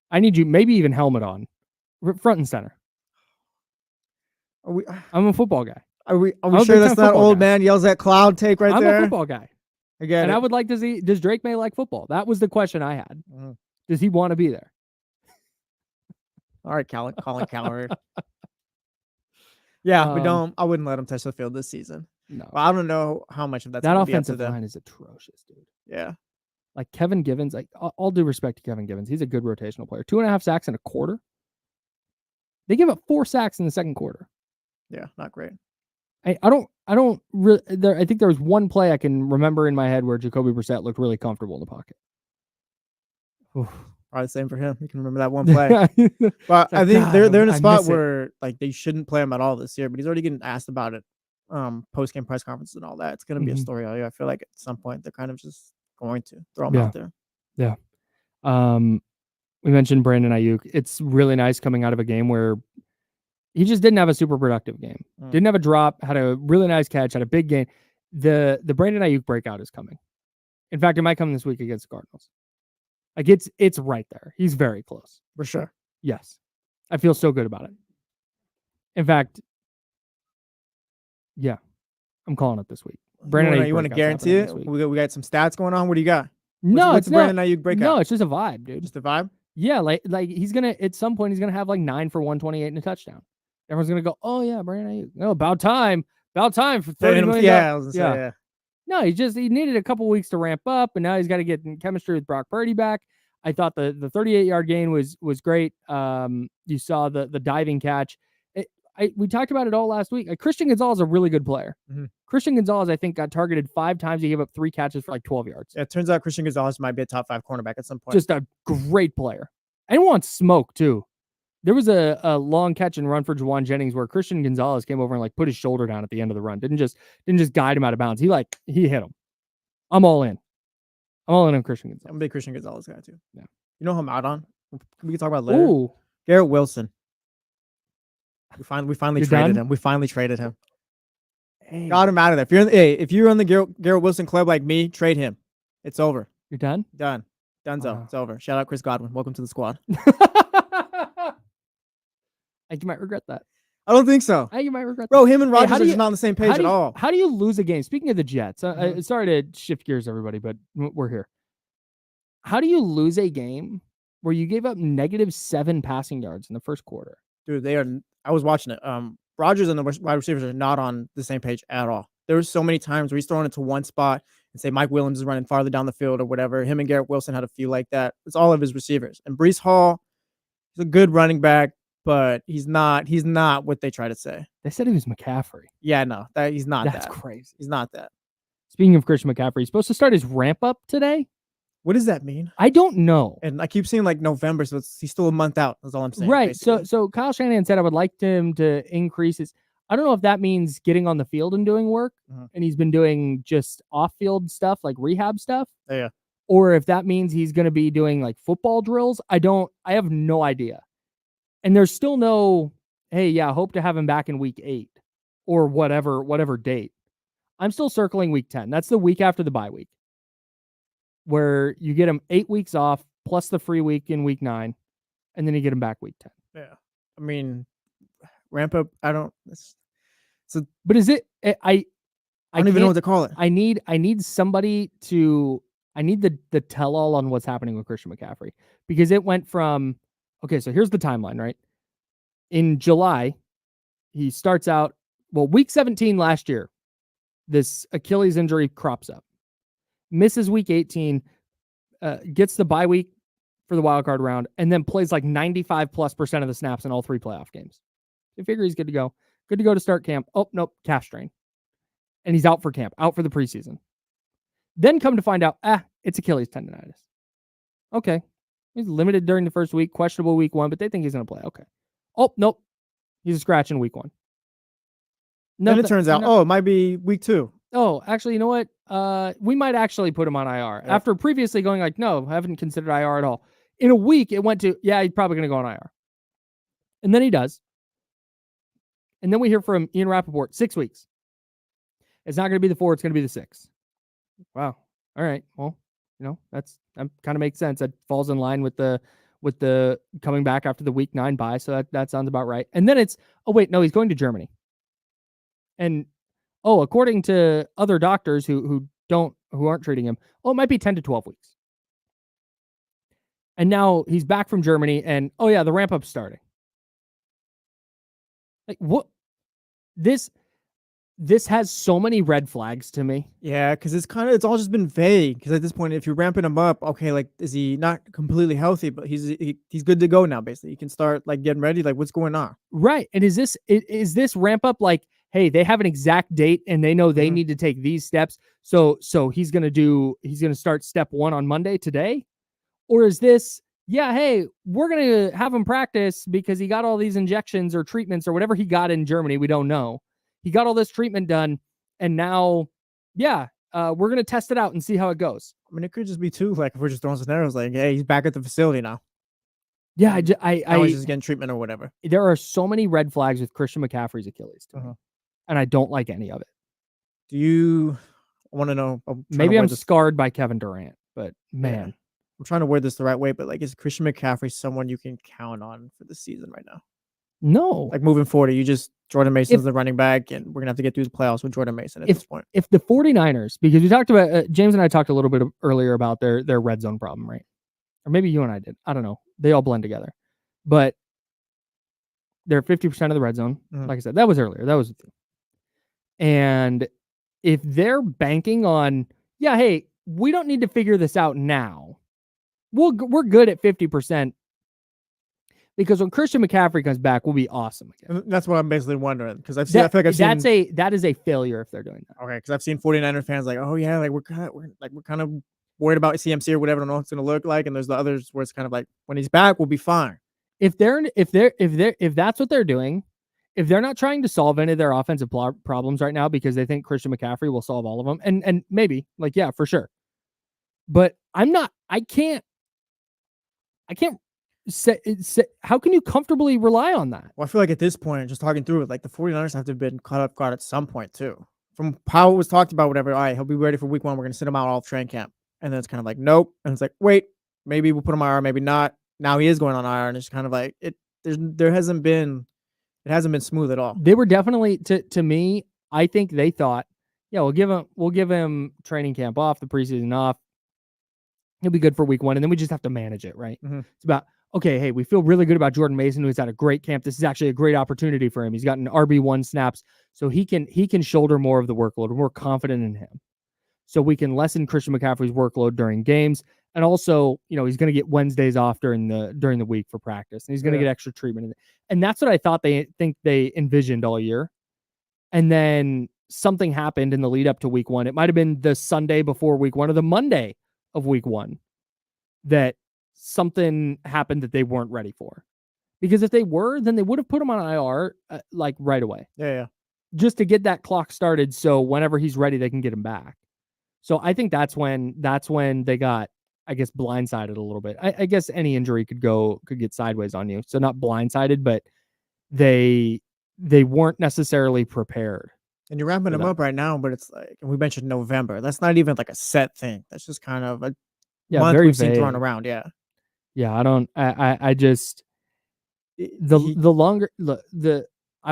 I need you, maybe even helmet on, front and center. I'm a football guy. Are we sure that's not old man yells at cloud take right there? I'm a football guy. Again, I would like to see, does Drake May like football? That was the question I had. Does he want to be there? All right, Colin Cowherd. Yeah, I wouldn't let him touch the field this season. No. Well, I don't know how much of that's that gonna be up offensive to them. line is atrocious, dude. Yeah. like Kevin Givens, like all due respect to Kevin Givens, he's a good rotational player. 2.5 sacks in a quarter. They give up 4 sacks in the second quarter. Yeah, not great. I don't really. I think there was one play I can remember in my head where Jacoby Brissett looked really comfortable in the pocket. Oof. Probably the same for him. You can remember that one play. But I think they're in a spot where like they shouldn't play him at all this year. But he's already getting asked about it, post game press conferences and all that. It's gonna be a story all year. I feel like at some point they're kind of just going to throw him out there. Yeah. We mentioned Brandon Ayuk. It's really nice coming out of a game where he just didn't have a super productive game. Didn't have a drop, had a really nice catch, had a big game. The Brandon Ayuk breakout is coming. In fact, it might come this week against the Cardinals. Like it's right there. He's very close. For sure. Yes. I feel so good about it. In fact, yeah, I'm calling it this week. Brandon Ayuk, you want to guarantee it? We got some stats going on. What do you got? What's the Brandon Ayuk breakout? No, it's just a vibe, dude. Just a vibe? Yeah, like he's gonna at some point he's gonna have like 9 for 128 and a touchdown. Everyone's gonna go, oh yeah, Brandon Ayuk. No, about time for $30 million. Yeah, I was gonna say, yeah. No, he needed a couple weeks to ramp up, and now he's got to get in chemistry with Brock Purdy back. I thought the 38-yard gain was great. You saw the diving catch. We talked about it all last week. Christian Gonzalez is a really good player. Mm-hmm. Christian Gonzalez, I think, got targeted 5 times. He gave up 3 catches for like 12 yards. Yeah, it turns out Christian Gonzalez might be a top 5 cornerback at some point. Just a great player. And wants smoke too. There was a long catch and run for Juwan Jennings where Christian Gonzalez came over and like put his shoulder down at the end of the run. Didn't just guide him out of bounds. He hit him. I'm all in. On Christian Gonzalez. I'm a big Christian Gonzalez guy too. Yeah. You know who I'm out on? We can talk about later. Ooh. Garrett Wilson. We finally traded him. We finally traded him. Hey. Got him out of there. If you're on the Garrett Wilson club like me, trade him. It's over. You're done? Done. Donezo. It's over. Shout out Chris Godwin. Welcome to the squad. I think you might regret that. I don't think so. You might regret that. Bro, him and Rodgers are just not on the same page at all. How do you lose a game? Speaking of the Jets, sorry to shift gears, everybody, but we're here. How do you lose a game where you gave up -7 passing yards in the first quarter? Dude, I was watching it. Rodgers and the wide receivers are not on the same page at all. There were so many times where he's throwing it to one spot and say Mike Williams is running farther down the field or whatever. Him and Garrett Wilson had a few like that. It's all of his receivers. And Breece Hall, he's a good running back, but he's not what they try to say. They said he was McCaffrey. Yeah, no, he's not. That's crazy. He's not that. Speaking of Christian McCaffrey, he's supposed to start his ramp up today. What does that mean? I don't know. And I keep seeing like November, so he's still a month out. That's all I'm saying. Right. Basically. So Kyle Shanahan said I would like him to increase his. I don't know if that means getting on the field and doing work, and he's been doing just off-field stuff like rehab stuff. Yeah. Or if that means he's going to be doing like football drills. I have no idea. And there's still no, hey, yeah, hope to have him back in week 8 or whatever date. I'm still circling week 10. That's the week after the bye week, where you get him 8 weeks off plus the free week in week 9, and then you get him back week 10. Yeah. I mean, ramp up. But is it? I don't even know what to call it. I need somebody to. I need the tell all on what's happening with Christian McCaffrey, because it went from, okay, so here's the timeline, right? In July, he starts out, week 17 last year, this Achilles injury crops up, misses week 18, gets the bye week for the wild card round, and then plays like 95+% of the snaps in all 3 playoff games. You figure he's good to go. Good to go to start camp. Oh, nope, calf strain. And he's out for camp, out for the preseason. Then come to find out, it's Achilles tendonitis. Okay. He's limited during the first week, questionable week 1, but they think he's going to play. Okay. Oh, nope. He's a scratch in week 1. Then it turns out, it might be week 2. Oh, actually, you know what? We might actually put him on IR. Yep. After previously going like, no, I haven't considered IR at all. In a week, it went to, yeah, he's probably going to go on IR. And then he does. And then we hear from Ian Rappaport, 6 weeks. It's not going to be the 4, it's going to be the 6. Wow. All right. Well, that kind of makes sense. That falls in line with the coming back after the week 9 bye. So that sounds about right. And then it's, oh wait, no, he's going to Germany. And according to other doctors who aren't treating him, it might be 10 to 12 weeks. And now he's back from Germany, and the ramp up's starting. Like what? This this has so many red flags to me. Yeah, because it's all just been vague. Because at this point, if you're ramping him up, okay, like is he not completely healthy, but he's good to go now. Basically, he can start like getting ready. Like what's going on? Right. And is this ramp up like, hey, they have an exact date and they know they need to take these steps. So he's gonna start step 1 on Monday today? Or is this, yeah, hey, we're gonna have him practice because he got all these injections or treatments or whatever he got in Germany, we don't know. He got all this treatment done, and now, yeah, we're gonna test it out and see how it goes. I mean, it could just be too like if we're just throwing scenarios like, hey, he's back at the facility now. Yeah, Now I he's just getting treatment or whatever. there are so many red flags with Christian McCaffrey's Achilles to me, and I don't like any of it. Do you want to know? Maybe I'm scarred by Kevin Durant, but man, I'm trying to word this the right way. But like, is Christian McCaffrey someone you can count on for the season right now? no. Like moving forward, Jordan Mason's the running back, and we're gonna have to get through the playoffs with Jordan Mason at this point. If the 49ers, because we talked about James and I talked a little bit earlier about their red zone problem, right? Or maybe you and I did. I don't know. They all blend together, but they're 50% of the red zone. Like I said, that was earlier. That was, and if they're banking on, yeah, hey, we don't need to figure this out now. We're good at 50%. Because when Christian McCaffrey comes back, we'll be awesome again. And that's what I'm basically wondering, because I feel like that is a failure if they're doing that. Okay, because I've seen 49er fans like, oh yeah, like we're kind of worried about CMC or whatever. I don't know what it's gonna look like. And there's the others where it's kind of like when he's back, we'll be fine. If that's what they're doing, if they're not trying to solve any of their offensive problems right now because they think Christian McCaffrey will solve all of them, and maybe, like, yeah, for sure. But I can't say, how can you comfortably rely on that? Well, I feel like at this point, just talking through it, like the 49ers have to have been caught up guard at some point too. From how it was talked about, whatever. All right, he'll be ready for week 1. We're gonna send him out all of training camp, and then it's kind of like nope, and it's like wait, maybe we'll put him on IR, maybe not. Now he is going on IR, and it's kind of like it. It hasn't been smooth at all. They were definitely to me. I think they thought, yeah, we'll give him training camp off, the preseason off. He'll be good for week 1, and then we just have to manage it, right? It's about, okay, hey, we feel really good about Jordan Mason, who's had a great camp. This is actually a great opportunity for him. He's gotten RB1 snaps, so he can shoulder more of the workload. We're more confident in him. So we can lessen Christian McCaffrey's workload during games. And also, he's going to get Wednesdays off during the week for practice, and he's going to get extra treatment. And that's what I thought they envisioned all year. And then something happened in the lead up to week 1. It might have been the Sunday before week 1 or the Monday of week 1 that something happened that they weren't ready for. Because if they were, then they would have put him on IR like right away. Yeah. Just to get that clock started, so whenever he's ready, they can get him back. So I think that's when they got, I guess, blindsided a little bit. I guess any injury could get sideways on you. So not blindsided, but they weren't necessarily prepared. And you're ramping them up right now, but it's like, and we mentioned November. That's not even like a set thing. That's just kind of a month very we've seen vague. thrown around. Yeah. I just I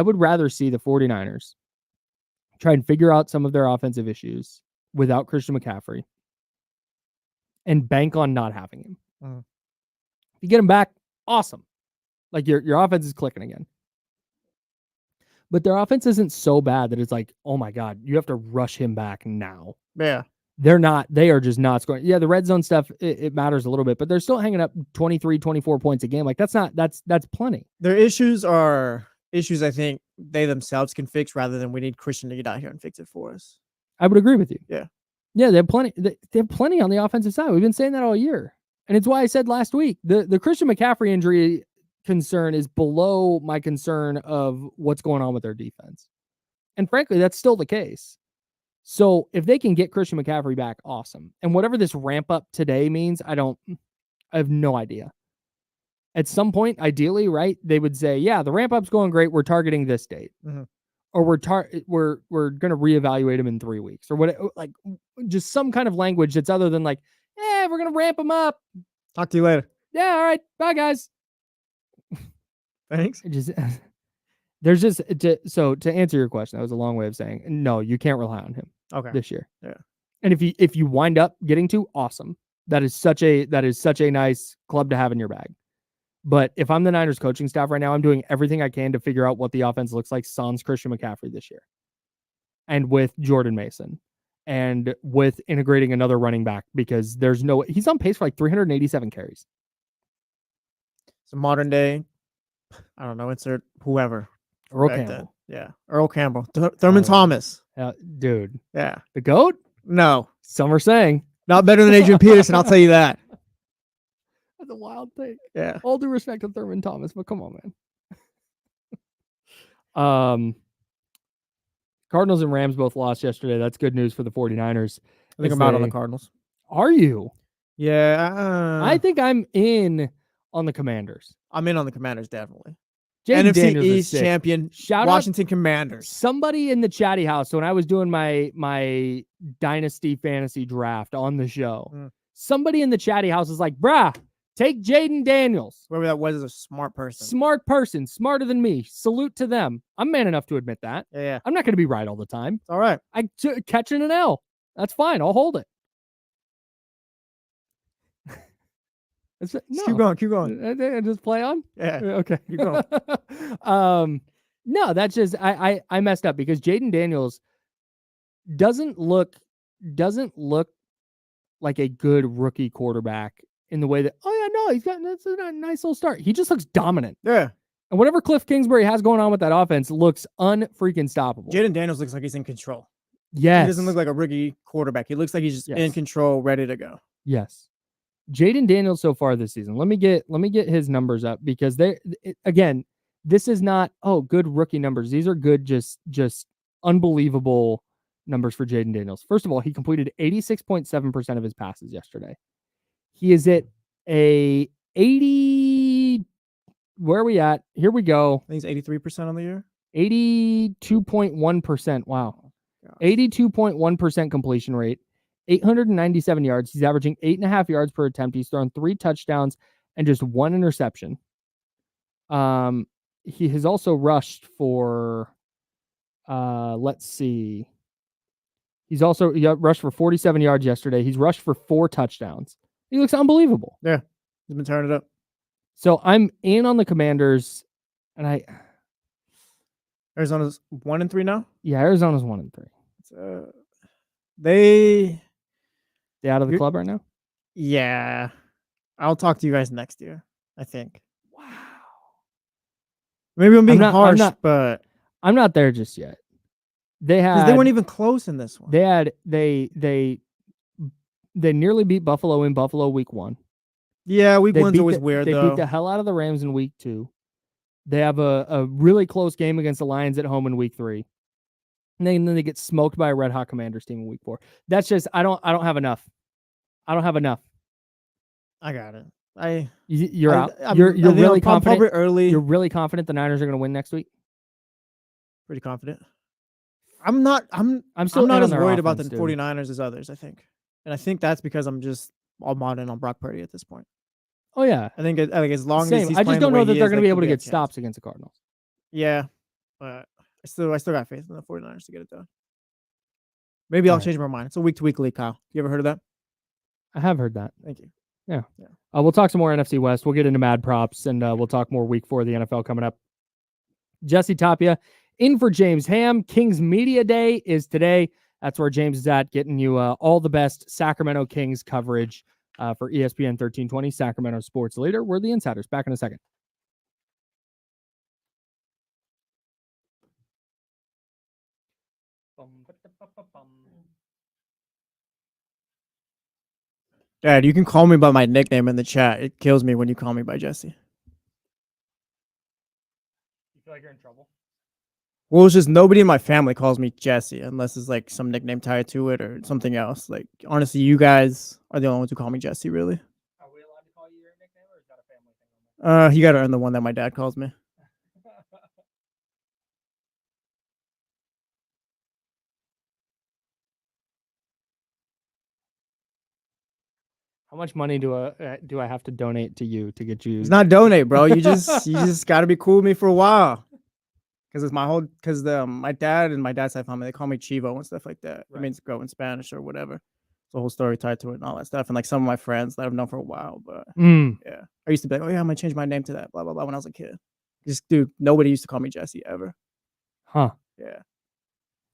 would rather see the 49ers try and figure out some of their offensive issues without Christian McCaffrey and bank on not having him. If you get him back, awesome. Like your offense is clicking again. But their offense isn't so bad that it's like, oh my God, you have to rush him back now. Yeah. They are just not scoring. Yeah, the red zone stuff, it matters a little bit, but they're still hanging up 23, 24 points a game. Like that's plenty. Their issues are issues I think they themselves can fix rather than we need Christian to get out here and fix it for us. I would agree with you. Yeah. Yeah, they have plenty on the offensive side. We've been saying that all year. And it's why I said last week, the Christian McCaffrey injury concern is below my concern of what's going on with their defense. And frankly, that's still the case. So if they can get Christian McCaffrey back, awesome. And whatever this ramp up today means, I have no idea. At some point, ideally, right, they would say, yeah, the ramp up's going great. We're targeting this date. Or we're going to reevaluate him in 3 weeks or what, like just some kind of language that's other than like, we're going to ramp him up. Talk to you later. Yeah. All right. Bye guys. Thanks. So to answer your question, that was a long way of saying, no, you can't rely on him this year. Yeah. And if you wind up getting to, awesome. That is such a nice club to have in your bag. But if I'm the Niners coaching staff right now, I'm doing everything I can to figure out what the offense looks like sans Christian McCaffrey this year. and with Jordan Mason and with integrating another running back because he's on pace for like 387 carries. So modern day, I don't know, insert whoever. Earl back Campbell. then. Yeah. Earl Campbell. Thurman Thomas. Dude. Yeah. The GOAT? No. Some are saying. Not better than Adrian Peterson, I'll tell you that. That's a wild thing. Yeah. All due respect to Thurman Thomas, but come on, man. Cardinals and Rams both lost yesterday. That's good news for the 49ers. I think I'm out on the Cardinals. Are you? Yeah. I think I'm in on the Commanders. I'm in on the Commanders, definitely. Jaden NFC Daniels East champion, Washington Commanders. Somebody in the chatty house, when I was doing my Dynasty fantasy draft on the show, somebody in the chatty house is like, brah, take Jaden Daniels. Whoever that was is a smart person. Smart person, smarter than me. Salute to them. I'm man enough to admit that. Yeah. I'm not going to be right all the time. All right. Catching an L. That's fine. I'll hold it. No. Keep going. Just play on? Yeah. Okay. Keep going. No, that's just I messed up because Jaden Daniels doesn't look like a good rookie quarterback in the way that that's a nice little start. He just looks dominant. Yeah. And whatever Cliff Kingsbury has going on with that offense looks unfreaking stoppable. Jaden Daniels looks like he's in control. Yes. He doesn't look like a rookie quarterback. He looks like he's just in control, ready to go. Yes. Jaden Daniels so far this season. Let me get his numbers up because again, this is not good rookie numbers. These are good, just unbelievable numbers for Jaden Daniels. First of all, he completed 86.7% of his passes yesterday. He is at a 80. Where are we at? Here we go. I think he's 83% on the year. 82.1%. Wow. 82.1% completion rate. 897 yards. He's averaging 8.5 yards per attempt. He's thrown 3 touchdowns and just 1 interception. He has also rushed for, let's see. He rushed for 47 yards yesterday. He's rushed for 4 touchdowns. He looks unbelievable. Yeah. He's been turning it up. So I'm in on the Commanders, and Arizona's 1-3 now? Yeah, Arizona's 1-3. They out of the club right now? Yeah. I'll talk to you guys next year, I think. Wow. Maybe I'm being harsh, but I'm not there just yet. They weren't even close in this one. They nearly beat Buffalo in Buffalo week 1. Yeah, week 1's always weird, though. They beat the hell out of the Rams in week 2. They have a really close game against the Lions at home in week 3. And then they get smoked by a Red Hot Commanders team in week 4. That's just I don't have enough. I don't have enough. I got it. You're out. You're really confident. Probably early. You're really confident the Niners are going to win next week? Pretty confident. I'm not as worried about the 49ers as others, I think. And I think that's because I'm just all modern on Brock Purdy at this point. Oh yeah. I think as long as he's I just don't know that they're going to be able to get stops stops against the Cardinals. Yeah. But I still got faith in the 49ers to get it done. Maybe I'll change my mind. It's a week-to-week league, Kyle. You ever heard of that? I have heard that. Thank you. Yeah. We'll talk some more NFC West. We'll get into mad props, and we'll talk more week 4 of the NFL coming up. Jesse Tapia in for James Ham. Kings Media Day is today. That's where James is at, getting you all the best Sacramento Kings coverage for ESPN 1320, Sacramento Sports Leader. We're the Insiders. Back in a second. Dad, you can call me by my nickname in the chat. It kills me when you call me by Jesse. You feel like you're in trouble? Well, it's just nobody in my family calls me Jesse unless it's like some nickname tied to it or something else. Like, honestly, you guys are the only ones who call me Jesse, really. Are we allowed to call you your nickname, or is that a family thing? You got to earn the one that my dad calls me. How much money do I have to donate to you to get you? It's not donate, bro. You just got to be cool with me for a while. Because my dad and my dad's side family, they call me Chivo and stuff like that. Right. It means go in Spanish or whatever. The whole story tied to it and all that stuff. And like some of my friends that I've known for a while, but yeah, I used to be like, oh yeah, I'm gonna change my name to that, blah blah blah. When I was a kid, just dude, nobody used to call me Jesse ever. Huh? Yeah.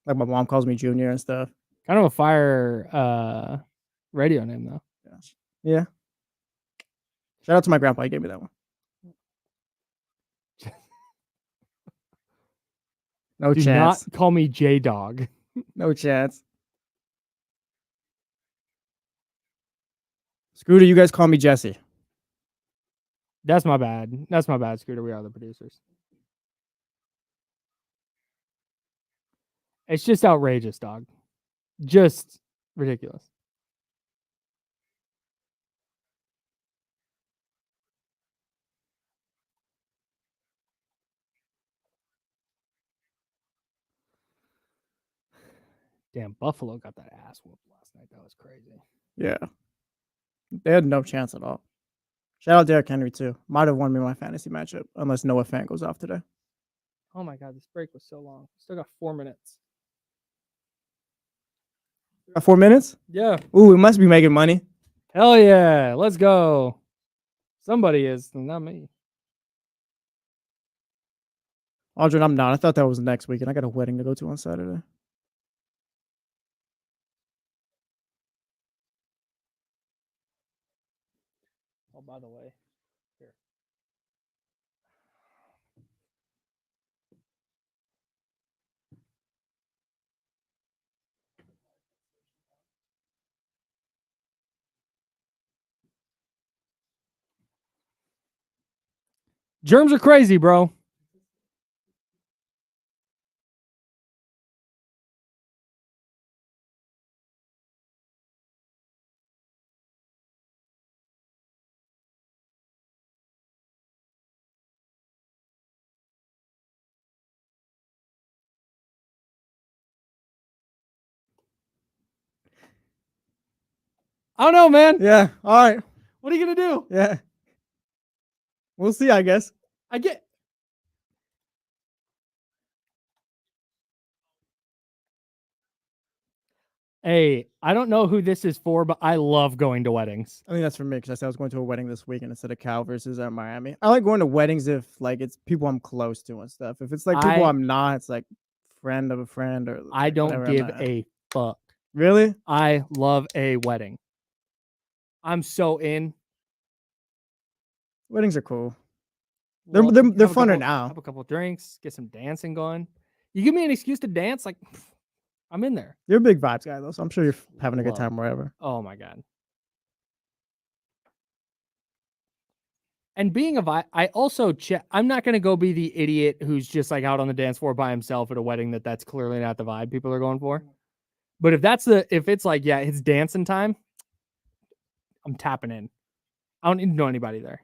Like my mom calls me Junior and stuff. Kind of a fire radio name though. Yeah. Shout out to my grandpa. He gave me that one. No Do chance. not call me J Dog. No chance. Scooter, you guys call me Jesse. That's my bad. That's my bad, Scooter. We are the producers. It's just outrageous, dog. Just ridiculous. Damn, Buffalo got that ass whooped last night. That was crazy. Yeah. They had no chance at all. Shout out Derrick Henry, too. Might have won me my fantasy matchup, unless Noah Fant goes off today. Oh my God, this break was so long. Still got 4 minutes. 4 minutes? Yeah. Ooh, we must be making money. Hell yeah. Let's go. Somebody is, not me. Aldrin, I'm not. I thought that was next week, and I got a wedding to go to on Saturday. Oh, by the way, here. Germs are crazy, bro. I don't know, man. Yeah. All right. What are you going to do? Yeah. We'll see, I guess. I get. Hey, I don't know who this is for, but I love going to weddings. I think that's for me because I said I was going to a wedding this weekend instead of Cal versus Miami. I like going to weddings if like it's people I'm close to and stuff. If it's like people I'm not, it's like friend of a friend or I like, don't give a fuck. Really? I love a wedding. I'm so in. Weddings are cool. Well, They're have a funner couple- now. Have a couple drinks, get some dancing going. You give me an excuse to dance, like I'm in there. You're a big vibes guy though, so I'm sure you're having a good Love time wherever. Oh my God. And being a vibe, I also I'm not going to go be the idiot who's just like out on the dance floor by himself at a wedding that's clearly not the vibe people are going for. But if it's like, yeah, it's dancing time, I'm tapping in. I don't need to know anybody there.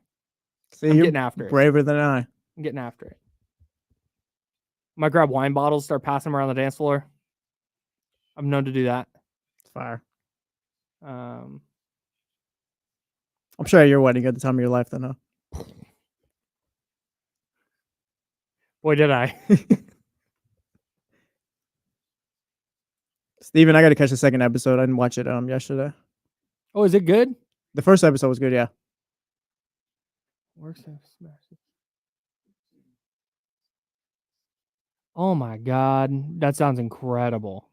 See, I'm you're getting after it. braver than I. I'm getting after it. Might grab wine bottles, start passing them around the dance floor. I'm known to do that. It's fire. Um, I'm sure at your wedding at the time of your life then, huh? boy, did I. Steven, I got to catch the second episode. I didn't watch it yesterday. Oh, is it good? The first episode was good, yeah. Oh my God. That sounds incredible.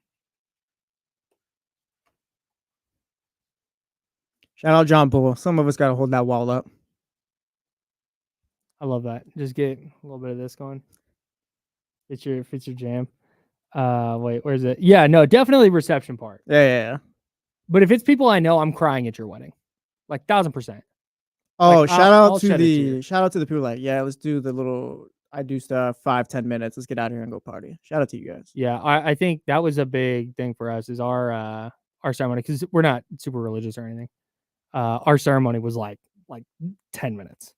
Shout out John Bull. Some of us got to hold that wall up. I love that. Just get a little bit of this going. If it's your jam. Wait, where's it? Yeah, no, definitely reception part. Yeah. But if it's people I know, I'm crying at your wedding. Like 1000%. Oh, Like, shout out I'll to shed a tear. shout out to the people like, yeah, let's do the little I do stuff 5-10 minutes. Let's get out of here and go party. Shout out to you guys. Yeah, I think that was a big thing for us is our ceremony, because we're not super religious or anything. Our ceremony was like 10 minutes.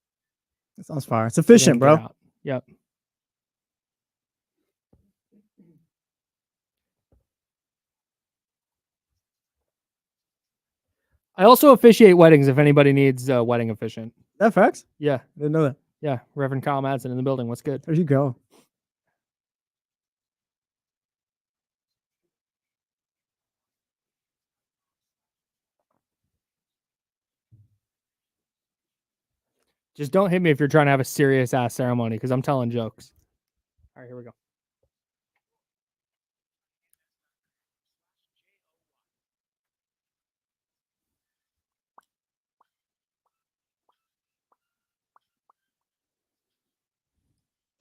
That sounds fire. It's efficient, Then get bro. out. Yep. I also officiate weddings if anybody needs a wedding officiant. That facts? Yeah. Didn't know that. Yeah. Reverend Kyle Madsen in the building. What's good? There you go. Just don't hit me if you're trying to have a serious ass ceremony, because I'm telling jokes. All right, here we go.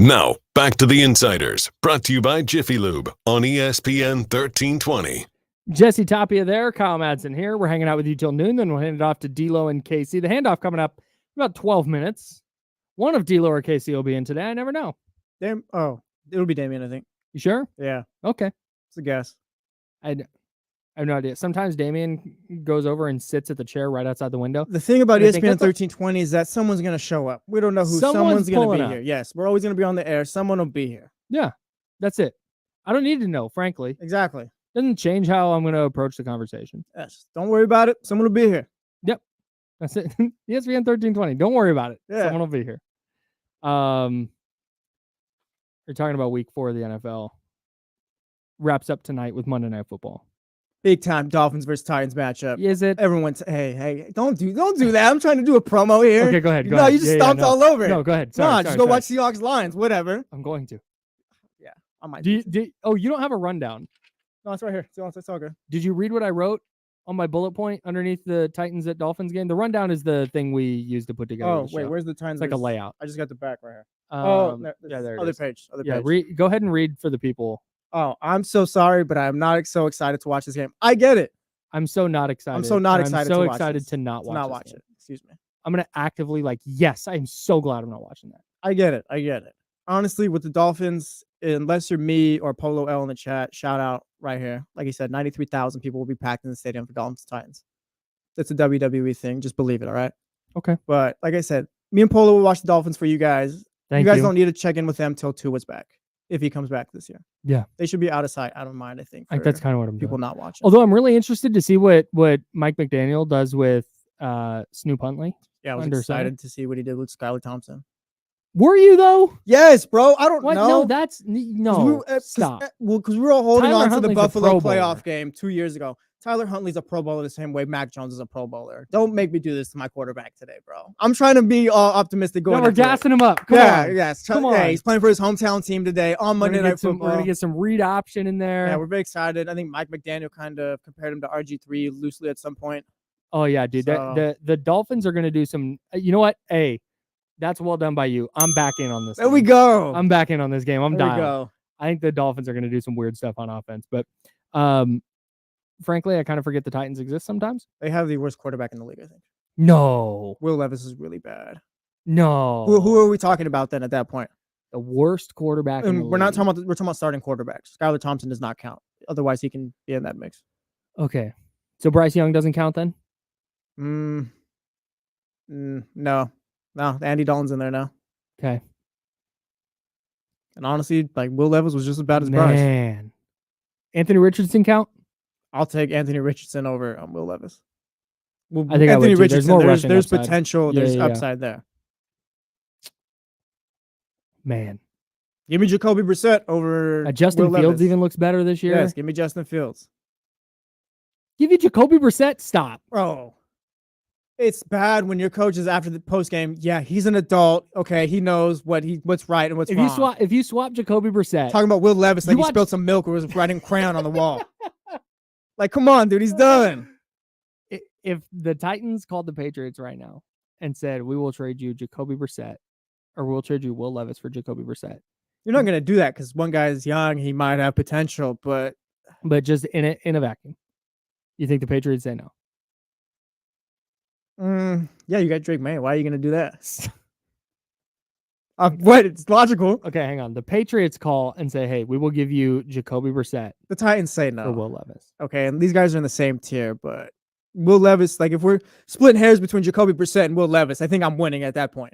Now, back to the Insiders, brought to you by Jiffy Lube on ESPN 1320. Jesse Tapia there, Kyle Madsen here. We're hanging out with you till noon, then we'll hand it off to D'Lo and Casey. The handoff coming up in about 12 minutes. One of D'Lo or Casey will be in today. I never know. It'll be Damian, I think. You sure? Yeah, Okay. it's a guess. I have no idea. Sometimes Damian goes over and sits at the chair right outside the window. The thing about And I think ESPN that's 1320 is that someone's going to show up. We don't know who Someone's someone's going to pulling be up. here. Yes, we're always going to be on the air. Someone will be here. Yeah, that's it. I don't need to know, frankly. Exactly. Doesn't change how I'm going to approach the conversation. Yes. Don't worry about it. Someone will be here. That's it. ESPN 1320. Don't worry about it. Yeah. Someone will be here. You're talking about week 4 of the NFL. Wraps up tonight with Monday Night Football. Big time Dolphins versus Titans matchup. Is it? Everyone's hey, don't do that. I'm trying to do a promo here. Okay, go ahead. No, you just stomped all over it. No, go ahead. No, Sorry, just sorry, go sorry. watch Seahawks Lions, whatever. I'm going to. Yeah, I might. You don't have a rundown. No, it's right here. It's all good. Did you read what I wrote on my bullet point underneath the Titans at Dolphins game? The rundown is the thing we use to put together. Oh, the wait, show. where's the Titans? It's like a layout. I just got the back right here. Yeah, there it Other is. page. Yeah, go ahead and read for the people. Oh, I'm so sorry, but I'm not so excited to watch this game. I get it. I'm so not excited. I'm so not and excited I'm so to watch excited this. to not To watch not this watch game. it. Excuse me. I'm going to actively yes, I'm so glad I'm not watching that. I get it. Honestly, with the Dolphins, unless you're me or Polo L in the chat, shout out right here. Like he said, 93,000 people will be packed in the stadium for Dolphins Titans. That's a WWE thing. Just believe it, all right? Okay. But like I said, me and Polo will watch the Dolphins for you guys. Thank you guys you. don't need to check in with them till Tua's back, if he comes back this year. Yeah. They should be out of sight, out of mind, I think. I think that's kind of what I'm people doing. not watching. Although I'm really interested to see what Mike McDaniel does with Snoop Huntley. Yeah, I was under excited to see what he did with Skylar Thompson. Were you though? Yes, bro. I don't What? know. No, that's no. Stop. Because we were all holding Tyler on to the Huntley's a Buffalo Pro playoff Bowler. game 2 years ago. Tyler Huntley's a Pro Bowler the same way Mac Jones is a Pro Bowler. Don't make me do this to my quarterback today, bro. I'm trying to be all optimistic going. No, we're into it. gassing him up. Come on. Yes. Come on. Hey, he's playing for his hometown team today on Monday Night Football. We're gonna get some read option in there. Yeah, we're very excited. I think Mike McDaniel kind of compared him to RG3 loosely at some point. Oh yeah, dude. So- The Dolphins are gonna do some. You know what? Hey, that's well done by you. I'm back in on this. There we game. go. I'm back in on this game. I'm There we dialed. go. I think the Dolphins are gonna do some weird stuff on offense, but frankly, I kind of forget the Titans exist sometimes. They have the worst quarterback in the league, I think. No, Will Levis is really bad. no. Who are we talking about then at that point? The worst quarterback. In And the we're not league. talking about we're talking about starting quarterbacks. Skylar Thompson does not count. Otherwise, he can be in that mix. Okay, so Bryce Young doesn't count then. No. Andy Dalton's in there now. Okay, And honestly, like Will Levis was just as bad as Bryce. man. Anthony Richardson count? I'll take Anthony Richardson over Will Levis. Well, I think I would Anthony too. There's more rushing there's upside. potential. Yeah, There's yeah, yeah. upside there. Man, Give me Jacoby Brissett over Justin Will Fields Levis. even looks better this year. Yes, give me Justin Fields. Give you Jacoby Brissett. Stop. Bro, it's bad when your coach is after the post game. Yeah, he's an adult. Okay, he knows what's right and what's wrong. If you swap Jacoby Brissett, Talking about Will Levis, like You he watch- spilled some milk or was writing crayon on the wall. Like, come on, dude, he's done. if the Titans called the Patriots right now and said, we will trade you Jacoby Brissett or we'll trade you Will Levis for Jacoby Brissett, You're not gonna do that because one guy is young, he might have potential, but but just in a vacuum, you think the Patriots say no? yeah, you got Drake May. Why are you gonna do that? What? It's logical. Okay, hang on. The Patriots call and say, hey, we will give you Jacoby Brissett The Titans say for no. Will Levis. Okay, and these guys are in the same tier, but Will Levis, like if we're splitting hairs between Jacoby Brissett and Will Levis, I think I'm winning at that point.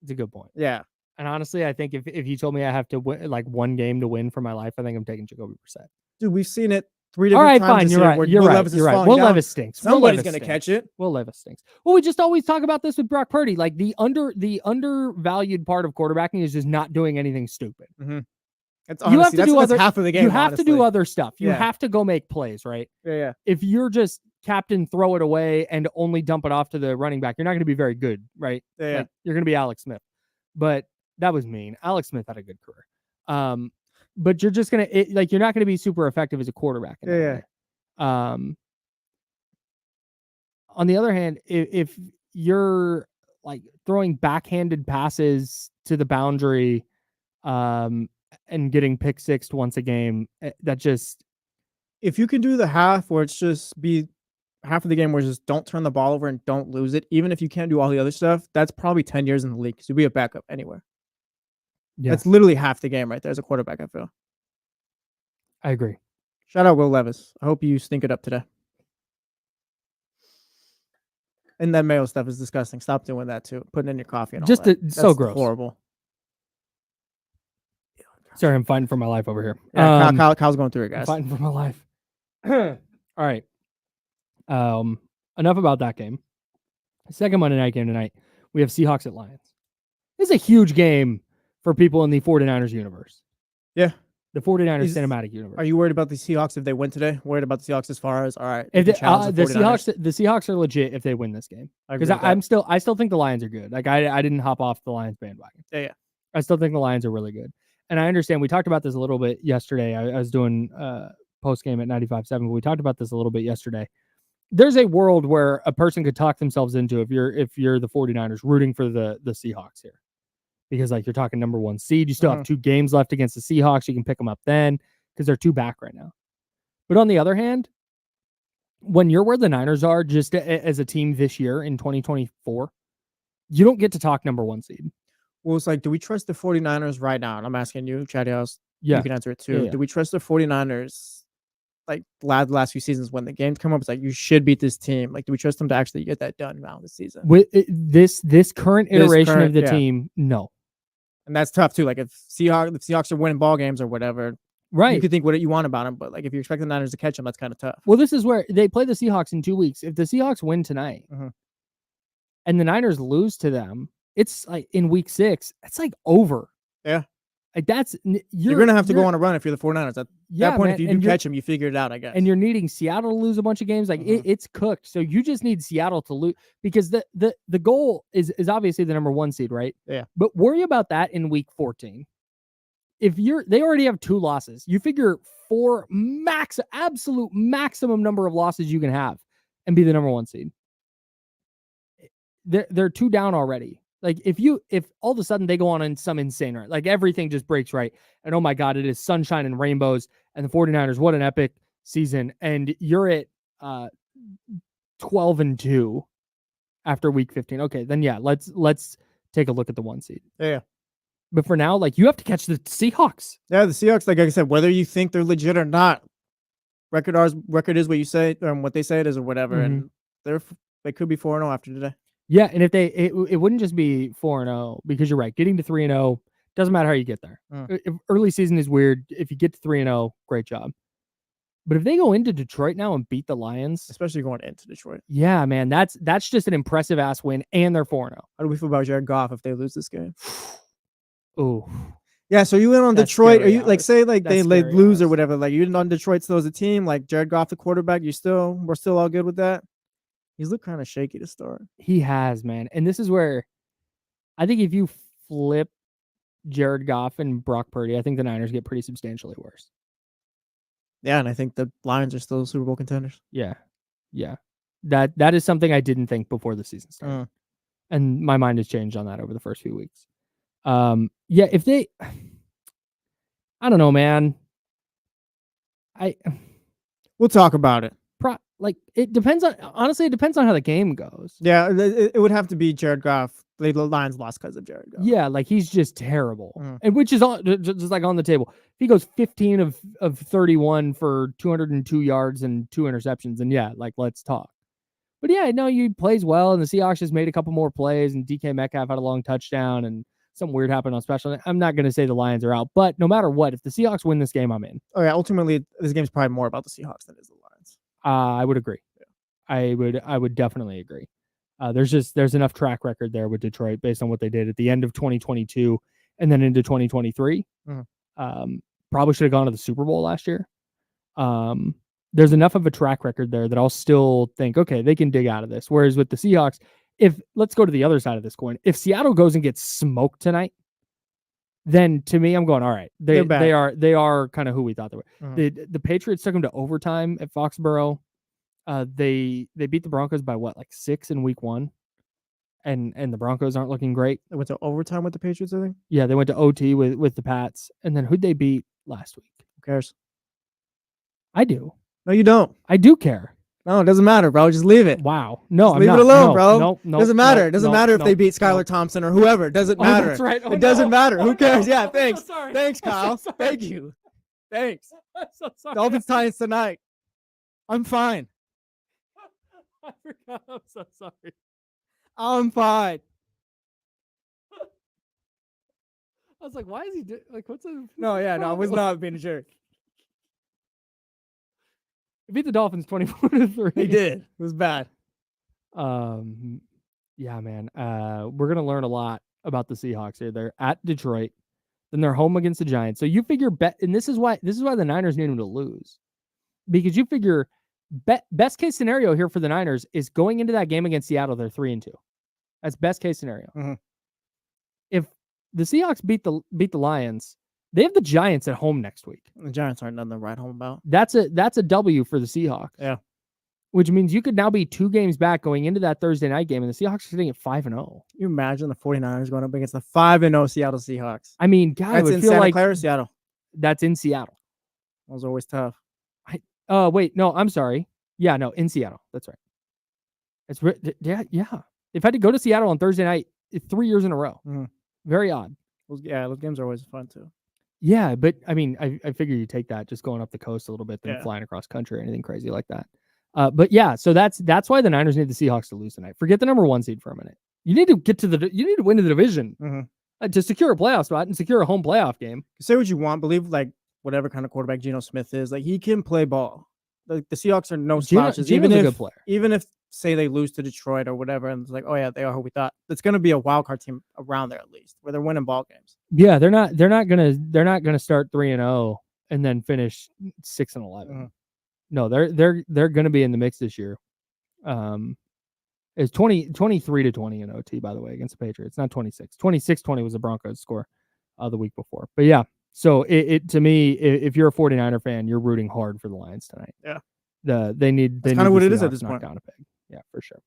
It's a good point. Yeah. And honestly, I think if you told me I have to win like one game to win for my life, I think I'm taking Jacoby Brissett. Dude, we've seen it 3 All different right, times fine. this You're year right. where You're Will right. Levis is You're right. falling Will down. Levis stinks. Will Somebody's Levis gonna stinks. catch it. Will Levis stinks. Well, we just always talk about this with Brock Purdy. Like the undervalued part of quarterbacking is just not doing anything stupid. It's You have honestly, to do that's other- half of the game. You have to do honestly. other stuff. You Yeah. have to go make plays, right? Yeah. If you're just captain, throw it away and only dump it off to the running back, you're not going to be very good, right? Yeah. Like, you're going to be Alex Smith. But that was mean. Alex Smith had a good career. But you're just going to you're not going to be super effective as a quarterback. In that Yeah. way. On the other hand, if you're like throwing backhanded passes to the boundary and getting pick sixed once a game. That just If you can do the half where it's just be half of the game where it's just don't turn the ball over and don't lose it, even if you can't do all the other stuff, that's probably 10 years in the league because you'll be a backup anywhere. yeah, That's literally half the game right there as a quarterback, I feel. I agree. Shout out Will Levis. I hope you stink it up today. And that mayo stuff is disgusting. Stop doing that too. Putting in your coffee and all Just that. so That's gross. horrible. Sorry, I'm fighting for my life over here. Yeah, Kyle's going through it, I'm guys. fighting for my life. All right. Enough about that game. Second Monday night game tonight. We have Seahawks at Lions. This is a huge game for people in the 49ers universe. Yeah. The 49ers cinematic universe. Are you worried about the Seahawks if they win today? Worried about the Seahawks as far as all right? If the Seahawks are legit if they win this game. Because I still think the Lions are good. Like I didn't hop off the Lions bandwagon. Yeah. I still think the Lions are really good. And I understand we talked about this a little bit yesterday. I was doing post game at 95.7, but we talked about this a little bit yesterday. There's a world where a person could talk themselves into if you're the 49ers rooting for the Seahawks here. Because like you're talking number 1 seed, you still have 2 games left against the Seahawks. You can pick them up then because they're 2 back right now. But on the other hand, when you're where the Niners are just as a team this year in 2024, you don't get to talk number 1 seed. Well, it's like, do we trust the 49ers right now? And I'm asking you, Chatty House. Yeah. You can answer it too. Yeah. Do we trust the 49ers like last few seasons when the games come up? It's like, you should beat this team. Like, do we trust them to actually get that done now this season? With this current iteration of the team, no. And that's tough too. Like if Seahawks are winning ball games or whatever, right? You could think what you want about them, but like if you expect the Niners to catch them, that's kind of tough. Well, this is where they play the Seahawks in 2 weeks. If the Seahawks win tonight and the Niners lose to them, it's like in week 6. It's like over. Yeah, like that's you're gonna have to go on a run if you're the 49ers. At that point, if you do catch them, you figure it out, I guess. And you're needing Seattle to lose a bunch of games. Like it's cooked. So you just need Seattle to lose because the goal is obviously the number 1 seed, right? Yeah. But worry about that in week 14. If they already have 2 losses, you figure 4 absolute maximum number of losses you can have and be the number 1 seed. They're 2 down already. Like if all of a sudden they go on in some insane run, like everything just breaks right. And oh my God, it is sunshine and rainbows and the 49ers, what an epic season. And you're at 12-2 after week 15. Okay, then yeah, let's take a look at the 1 seed. Yeah. But for now, like you have to catch the Seahawks. Yeah, the Seahawks, like I said, whether you think they're legit or not, record is what you say, what they say it is or whatever. And they could be 4-0 after today. Yeah, and if it wouldn't just be 4-0 because you're right. Getting to 3-0 doesn't matter how you get there. Early season is weird. If you get to 3-0, great job. But if they go into Detroit now and beat the Lions, especially going into Detroit, yeah, man, that's just an impressive ass win, and they're 4-0. How do we feel about Jared Goff if they lose this game? Oh, yeah. So you went on Detroit? Are you like say like they lose or whatever? Like you didn't on Detroit still as a team? Like Jared Goff, the quarterback, we're still all good with that? He's looked kind of shaky to start. He has, man. And this is where I think if you flip Jared Goff and Brock Purdy, I think the Niners get pretty substantially worse. Yeah, and I think the Lions are still Super Bowl contenders. Yeah. That is something I didn't think before the season started. And my mind has changed on that over the first few weeks. Yeah, if they I don't know, man. We'll talk about it. Like it depends on how the game goes. Yeah, it would have to be Jared Goff. The Lions lost because of Jared Goff. Yeah, like he's just terrible, and which is just like on the table. If he goes 15 of 31 for 202 yards and 2 interceptions, and yeah, like let's talk. But yeah, no, he plays well, and the Seahawks just made a couple more plays, and DK Metcalf had a long touchdown, and something weird happened on special. I'm not going to say the Lions are out, but no matter what, if the Seahawks win this game, I'm in. Oh yeah, ultimately this game's probably more about the Seahawks than it is the Lions. I would agree. Yeah. I would definitely agree. There's enough track record there with Detroit based on what they did at the end of 2022 and then into 2023. Probably should have gone to the Super Bowl last year. There's enough of a track record there that I'll still think, okay, they can dig out of this. Whereas with the Seahawks, let's go to the other side of this coin. If Seattle goes and gets smoked tonight, then to me, I'm going, all right. They are kind of who we thought they were. The Patriots took them to overtime at Foxborough. They beat the Broncos by what, like 6 in week 1, and the Broncos aren't looking great. They went to overtime with the Patriots, I think. Yeah, they went to OT with the Pats, and then who'd they beat last week? Who cares? I do. No, you don't. I do care. No, it doesn't matter, bro. Just leave it. Wow. No, Just I'm leave not. it alone, No, bro. No, doesn't matter. No, It doesn't no, matter if no, they beat Skylar no. Thompson or whoever. It doesn't Oh, matter. that's right. Oh, It doesn't no. matter. Who Oh, cares? no. Yeah, I'm so thanks. sorry. Thanks, I'm so Kyle. sorry. Thank you. Thanks. I'm so sorry. Dolphins Titans tonight. I'm fine. I forgot. I'm so sorry. I'm fine. I was like, why is he like? What's the? No, yeah, no, I was not being a jerk. They beat the Dolphins 24-3. They did. It was bad. Yeah, man. We're gonna learn a lot about the Seahawks here. They're at Detroit, then they're home against the Giants. So you figure and this is why the Niners need them to lose, because you figure best case scenario here for the Niners is going into that game against Seattle. They're 3-2. That's best case scenario. Mhm. If the Seahawks beat the Lions, they have the Giants at home next week. The Giants aren't nothing to write home about. That's a W for the Seahawks. Yeah. Which means you could now be 2 games back going into that Thursday night game, and the Seahawks are sitting at 5-0. You imagine the 49ers going up against the 5-0 Seattle Seahawks. I mean, God, I That's would in feel Santa like Clara, Seattle. that's in Seattle. Those are always tough. Oh, wait, no, I'm sorry. Yeah, no, in Seattle. That's right. It's yeah. They've had to go to Seattle on Thursday night 3 years in a row. Mhm. Very odd. Those games are always fun too. Yeah, but I mean, I figure you take that just going up the coast a little bit than Yeah. flying across country or anything crazy like that. But yeah, so that's why the Niners need the Seahawks to lose tonight. Forget the number 1 seed for a minute. You need to you need to win the division to secure a playoff spot and secure a home playoff game. Say what you want, believe like whatever kind of quarterback Geno Smith is, like he can play ball. Like the Seahawks are no slouches. Geno's a good player. Even if say they lose to Detroit or whatever, and it's like, oh yeah, they are who we thought. It's going to be a wild card team around there at least, where they're winning ball games. Yeah, they're not gonna start 3-0 and then finish 6-11. No, they're gonna be in the mix this year. It's 23-20 in OT, by the way, against the Patriots, not 26. 26-20 was the Broncos score the week before. But yeah, so it to me, if you're a 49er fan, you're rooting hard for the Lions tonight. Yeah. They need kind of what it is at this knock point. down a peg. Yeah, for sure.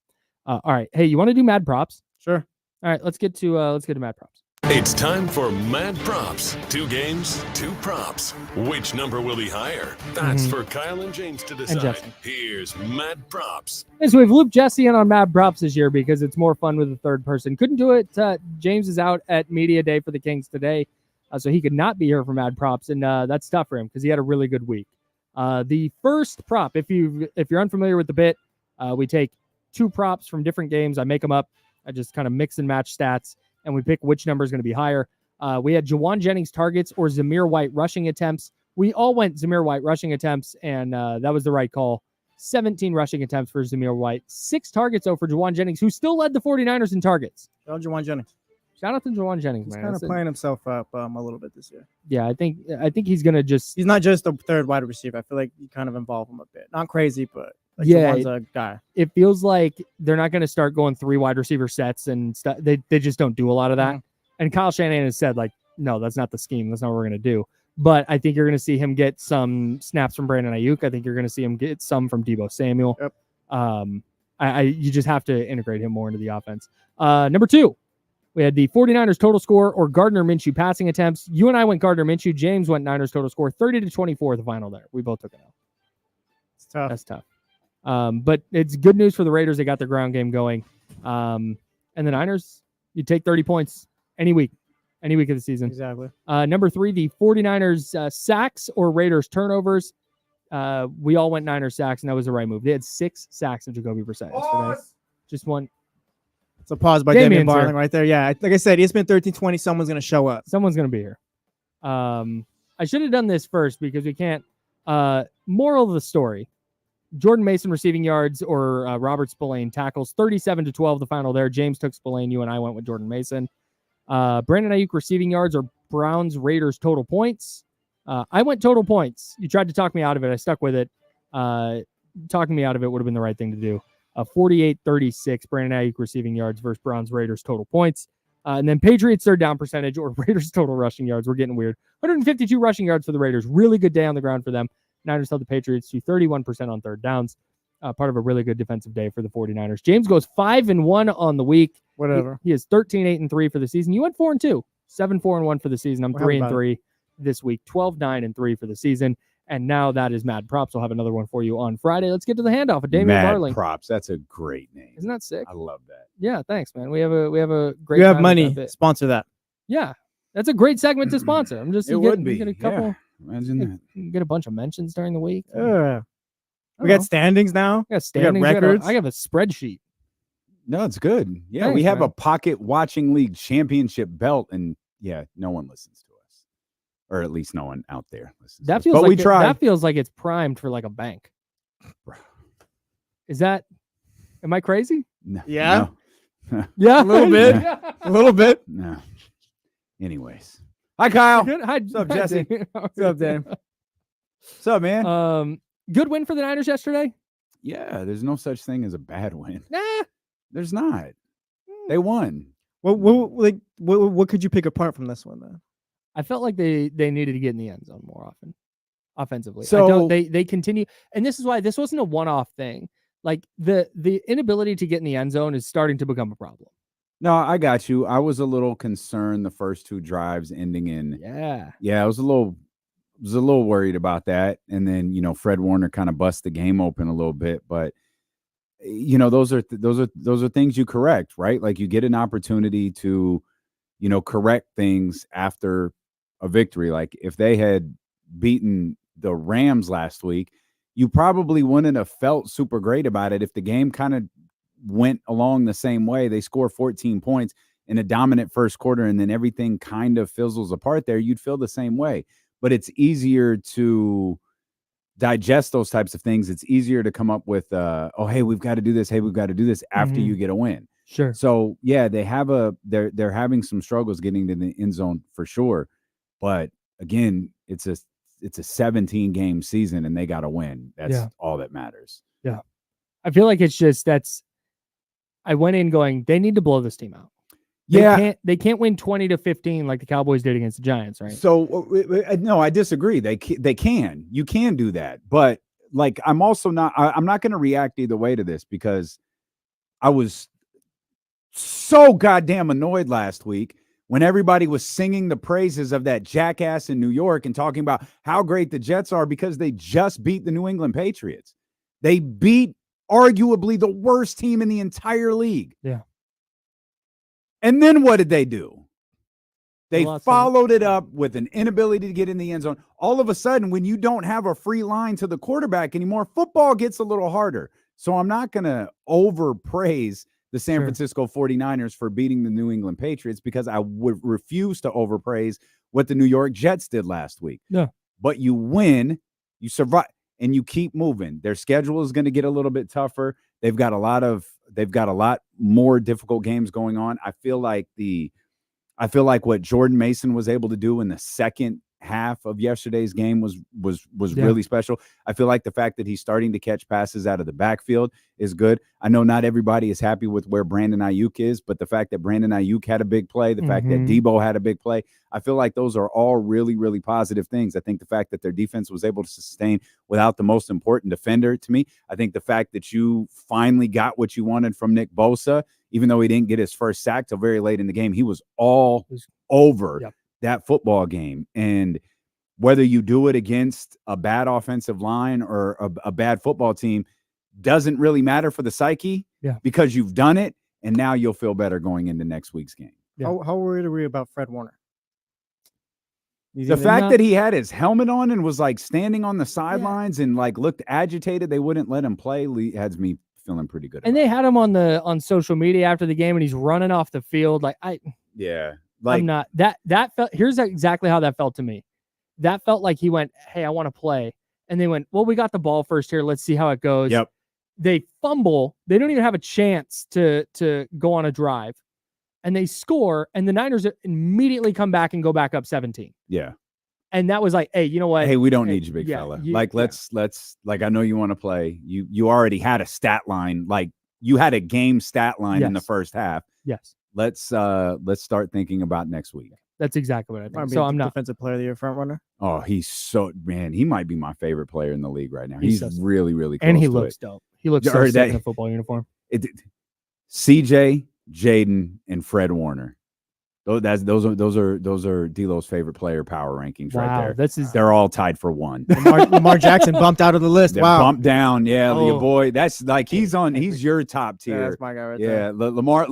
All right. Hey, you want to do Mad Props? Sure. All right, let's get to Mad Props. It's time for Mad Props. 2 games, 2 props. Which number will be higher? That's for Kyle and James to decide. Jesse. Here's Mad Props. And so we've looped Jesse in on Mad Props this year because it's more fun with a third person. Couldn't do it. James is out at Media Day for the Kings today, so he could not be here for Mad Props, and that's tough for him because he had a really good week. The first prop, if you're unfamiliar with the bit, we take 2 props from different games. I make them up. I just kind of mix and match stats, and we pick which number is going to be higher. We had Jawan Jennings targets or Zamir White rushing attempts. We all went Zamir White rushing attempts, and that was the right call. 17 rushing attempts for Zamir White. 6 targets, though, for Jawan Jennings, who still led the 49ers in targets. Shout out Jawan Jennings. Shout out to Jawan Jennings, He's man. kind of playing himself up a little bit this year. Yeah, I think he's going to just... He's not just a third wide receiver. I feel like you kind of involve him a bit. Not crazy, but like Yeah, Jawan's a guy. It feels like they're not going to start going 3 wide receiver sets and stuff. They just don't do a lot of that. And Kyle Shanahan has said, like, no, that's not the scheme. That's not what we're going to do. But I think you're going to see him get some snaps from Brandon Ayuk. I think you're going to see him get some from Deebo Samuel. Yep. You just have to integrate him more into the offense. Number 2, we had the 49ers total score or Gardner Minshew passing attempts. You and I went Gardner Minshew. James went Niners total score, 30-24 the final there. We both took it out. It's tough. That's tough. But it's good news for the Raiders. They got their ground game going. And the Niners, you take 30 points any week of the season. Exactly. Number 3, the 49ers sacks or Raiders turnovers. We all went Niners sacks, and that was the right move. They had 6 sacks of Jacoby Brissett yesterday. Just one. It's a pause by Damian's Damian Barling here. right there. Yeah, like I said, ESPN 1320, someone's going to show up. Someone's going to be here. I should have done this first because we can't. Moral of the story. Jordan Mason receiving yards or Robert Spillane tackles, 37-12 the final there. James took Spillane. You and I went with Jordan Mason. Brandon Ayuk receiving yards or Browns Raiders total points. I went total points. You tried to talk me out of it. I stuck with it. Talking me out of it would have been the right thing to do. 48-36 Brandon Ayuk receiving yards versus Browns Raiders total points. And then Patriots third down percentage or Raiders total rushing yards. We're getting weird. 152 rushing yards for the Raiders. Really good day on the ground for them. Niners held the Patriots to 31% on third downs. Part of a really good defensive day for the 49ers. James goes 5-1 on the week. Whatever. He is 13-8-3 for the season. You went 4-2, 7-4-1 for the season. I'm Well, how about 3-3 this week, 12-9-3 for the season. And now that is Mad Props. We'll have another one for you on Friday. Let's get to the handoff of Damian Mad Darling. Props. That's a great name. Isn't that sick? I love that. Yeah, thanks, man. We have a great. You have time with money. that bit. Sponsor that. Yeah, that's a great segment to sponsor. I'm just It you would get, be. you get a couple. Yeah. Imagine that. You get a bunch of mentions during the week. We I don't got know. standings now. I got standings. records. I have a spreadsheet. No, it's good. Yeah, Thanks, we have man. a pocket watching league championship belt, and yeah, no one listens to us, or at least no one out there listens. That to us. feels But like we try. That feels like it's primed for like a bank. Is that? Am I crazy? No, Yeah. Yeah, A little bit. A little bit. No. Anyways, hi Kyle. Good. Hi, What's up, hi, Jesse? Dave. What's up, Dan? What's up, man? Good win for the Niners yesterday. Yeah, there's no such thing as a bad win. Nah. There's not. They won. What could you pick apart from this one then? I felt like they needed to get in the end zone more often, offensively. So- they continue, and this is why this wasn't a one-off thing. Like the inability to get in the end zone is starting to become a problem. No, I got you. I was a little concerned the first two drives ending in. Yeah. I was a little worried about that. And then, Fred Warner kind of bust the game open a little bit, but those are things you correct, right? Like you get an opportunity to, correct things after a victory. Like if they had beaten the Rams last week, you probably wouldn't have felt super great about it if the game kind of went along the same way. They score 14 points in a dominant first quarter, and then everything kind of fizzles apart there. You'd feel the same way. But it's easier to digest those types of things. It's easier to come up with, hey, we've got to do this. Hey, we've got to do this after you get a win. Sure. So yeah, they're having some struggles getting to the end zone for sure. But again, it's a 17 game season and they got to win. That's all that matters. Yeah. I feel like it's just I went in going, they need to blow this team out. They can't win 20-15 like the Cowboys did against the Giants, right? So no, I disagree. They can. You can do that, but like I'm also not. I'm not going to react either way to this because I was so goddamn annoyed last week when everybody was singing the praises of that jackass in New York and talking about how great the Jets are because they just beat the New England Patriots. They beat arguably the worst team in the entire league. Yeah. And then what did they do? They lost followed it up with an inability to get in the end zone. All of a sudden, when you don't have a free line to the quarterback anymore, football gets a little harder. So I'm not going to overpraise the San Francisco 49ers for beating the New England Patriots because I would refuse to overpraise what the New York Jets did last week. Yeah. But you win, you survive, and you keep moving. Their schedule is going to get a little bit tougher. They've got a lot more difficult games going on. I feel like what Jordan Mason was able to do in the second half of yesterday's game was really special. I feel like the fact that he's starting to catch passes out of the backfield is good. I know not everybody is happy with where Brandon Ayuk is, but the fact that Brandon Ayuk had a big play, the fact that Debo had a big play, I feel like those are all really, really positive things. I think the fact that their defense was able to sustain without the most important defender to me. I think the fact that you finally got what you wanted from Nick Bosa, even though he didn't get his first sack till very late in the game, he was all over that football game. And whether you do it against a bad offensive line or a bad football team doesn't really matter for the psyche because you've done it. And now you'll feel better going into next week's game. Yeah. How worried are we about Fred Warner? The fact that he had his helmet on and was like standing on the sidelines and like looked agitated, they wouldn't let him play, has me feeling pretty good. And they had him on social media after the game and he's running off the field. I'm not that felt, here's exactly how that felt to me. That felt like he went, hey, I want to play. And they went, well, we got the ball first here. Let's see how it goes. Yep. They fumble. They don't even have a chance to go on a drive. And they score. And the Niners immediately come back and go back up 17. Yeah. And that was like, hey, you know what? Hey, we don't need you, big fella. Let's like, I know you want to play. You already had a stat line. Like you had a game stat line in the first half. Yes. Let's start thinking about next week. That's exactly what I think. So I'm not defensive player of the year front runner. Oh, he might be my favorite player in the league right now. He's really, really close and he to looks it. dope. He looks so sick in a football uniform. CJ Jaden, and Fred Warner. Those are D'Lo's favorite player power rankings right there. They're all tied for 1. Lamar Jackson bumped out of the list. They're wow. bumped down. Yeah, Oh. your boy. That's like he's your top tier. Yeah, that's my guy right there. Lamar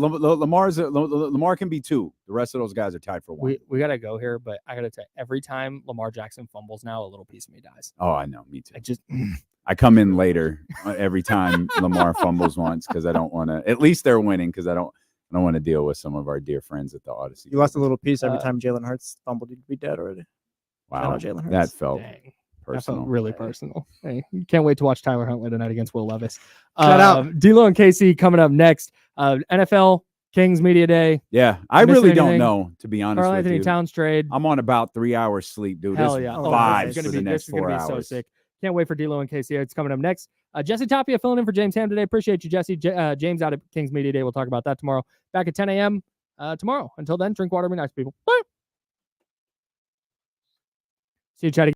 can be 2. The rest of those guys are tied for 1. We gotta go here, but I gotta tell you, every time Lamar Jackson fumbles now, a little pice of me dies. Oh, I know. Me too. I I come in later every time Lamar fumbles once because I don't want to. At least they're winning because I don't want to deal with some of our dear friends at the Odyssey. You lost a little piece every time Jalen Hurts fumbled. You'd be dead already. Wow, Shout out Jalen Hurts. that felt Dang. personal. That felt really personal. Hey, can't wait to watch Tyler Huntley tonight against Will Levis. Shout out. D'Lo and Casey coming up next. NFL Kings Media Day. Yeah, I Missing really don't anything? know, to be honest Carl with Anthony you. Towns trade. I'm on about 3 hours sleep, dude. Hell This yeah. vibes This is for the next 4 gonna be hours. so sick. Can't wait for D'Lo and Casey. It's coming up next. Jesse Tapia filling in for James Ham today. Appreciate you, Jesse. James out at Kings Media Day. We'll talk about that tomorrow. Back at 10 a.m. Tomorrow. Until then, drink water, be nice, people. Bye. See you, Chatty.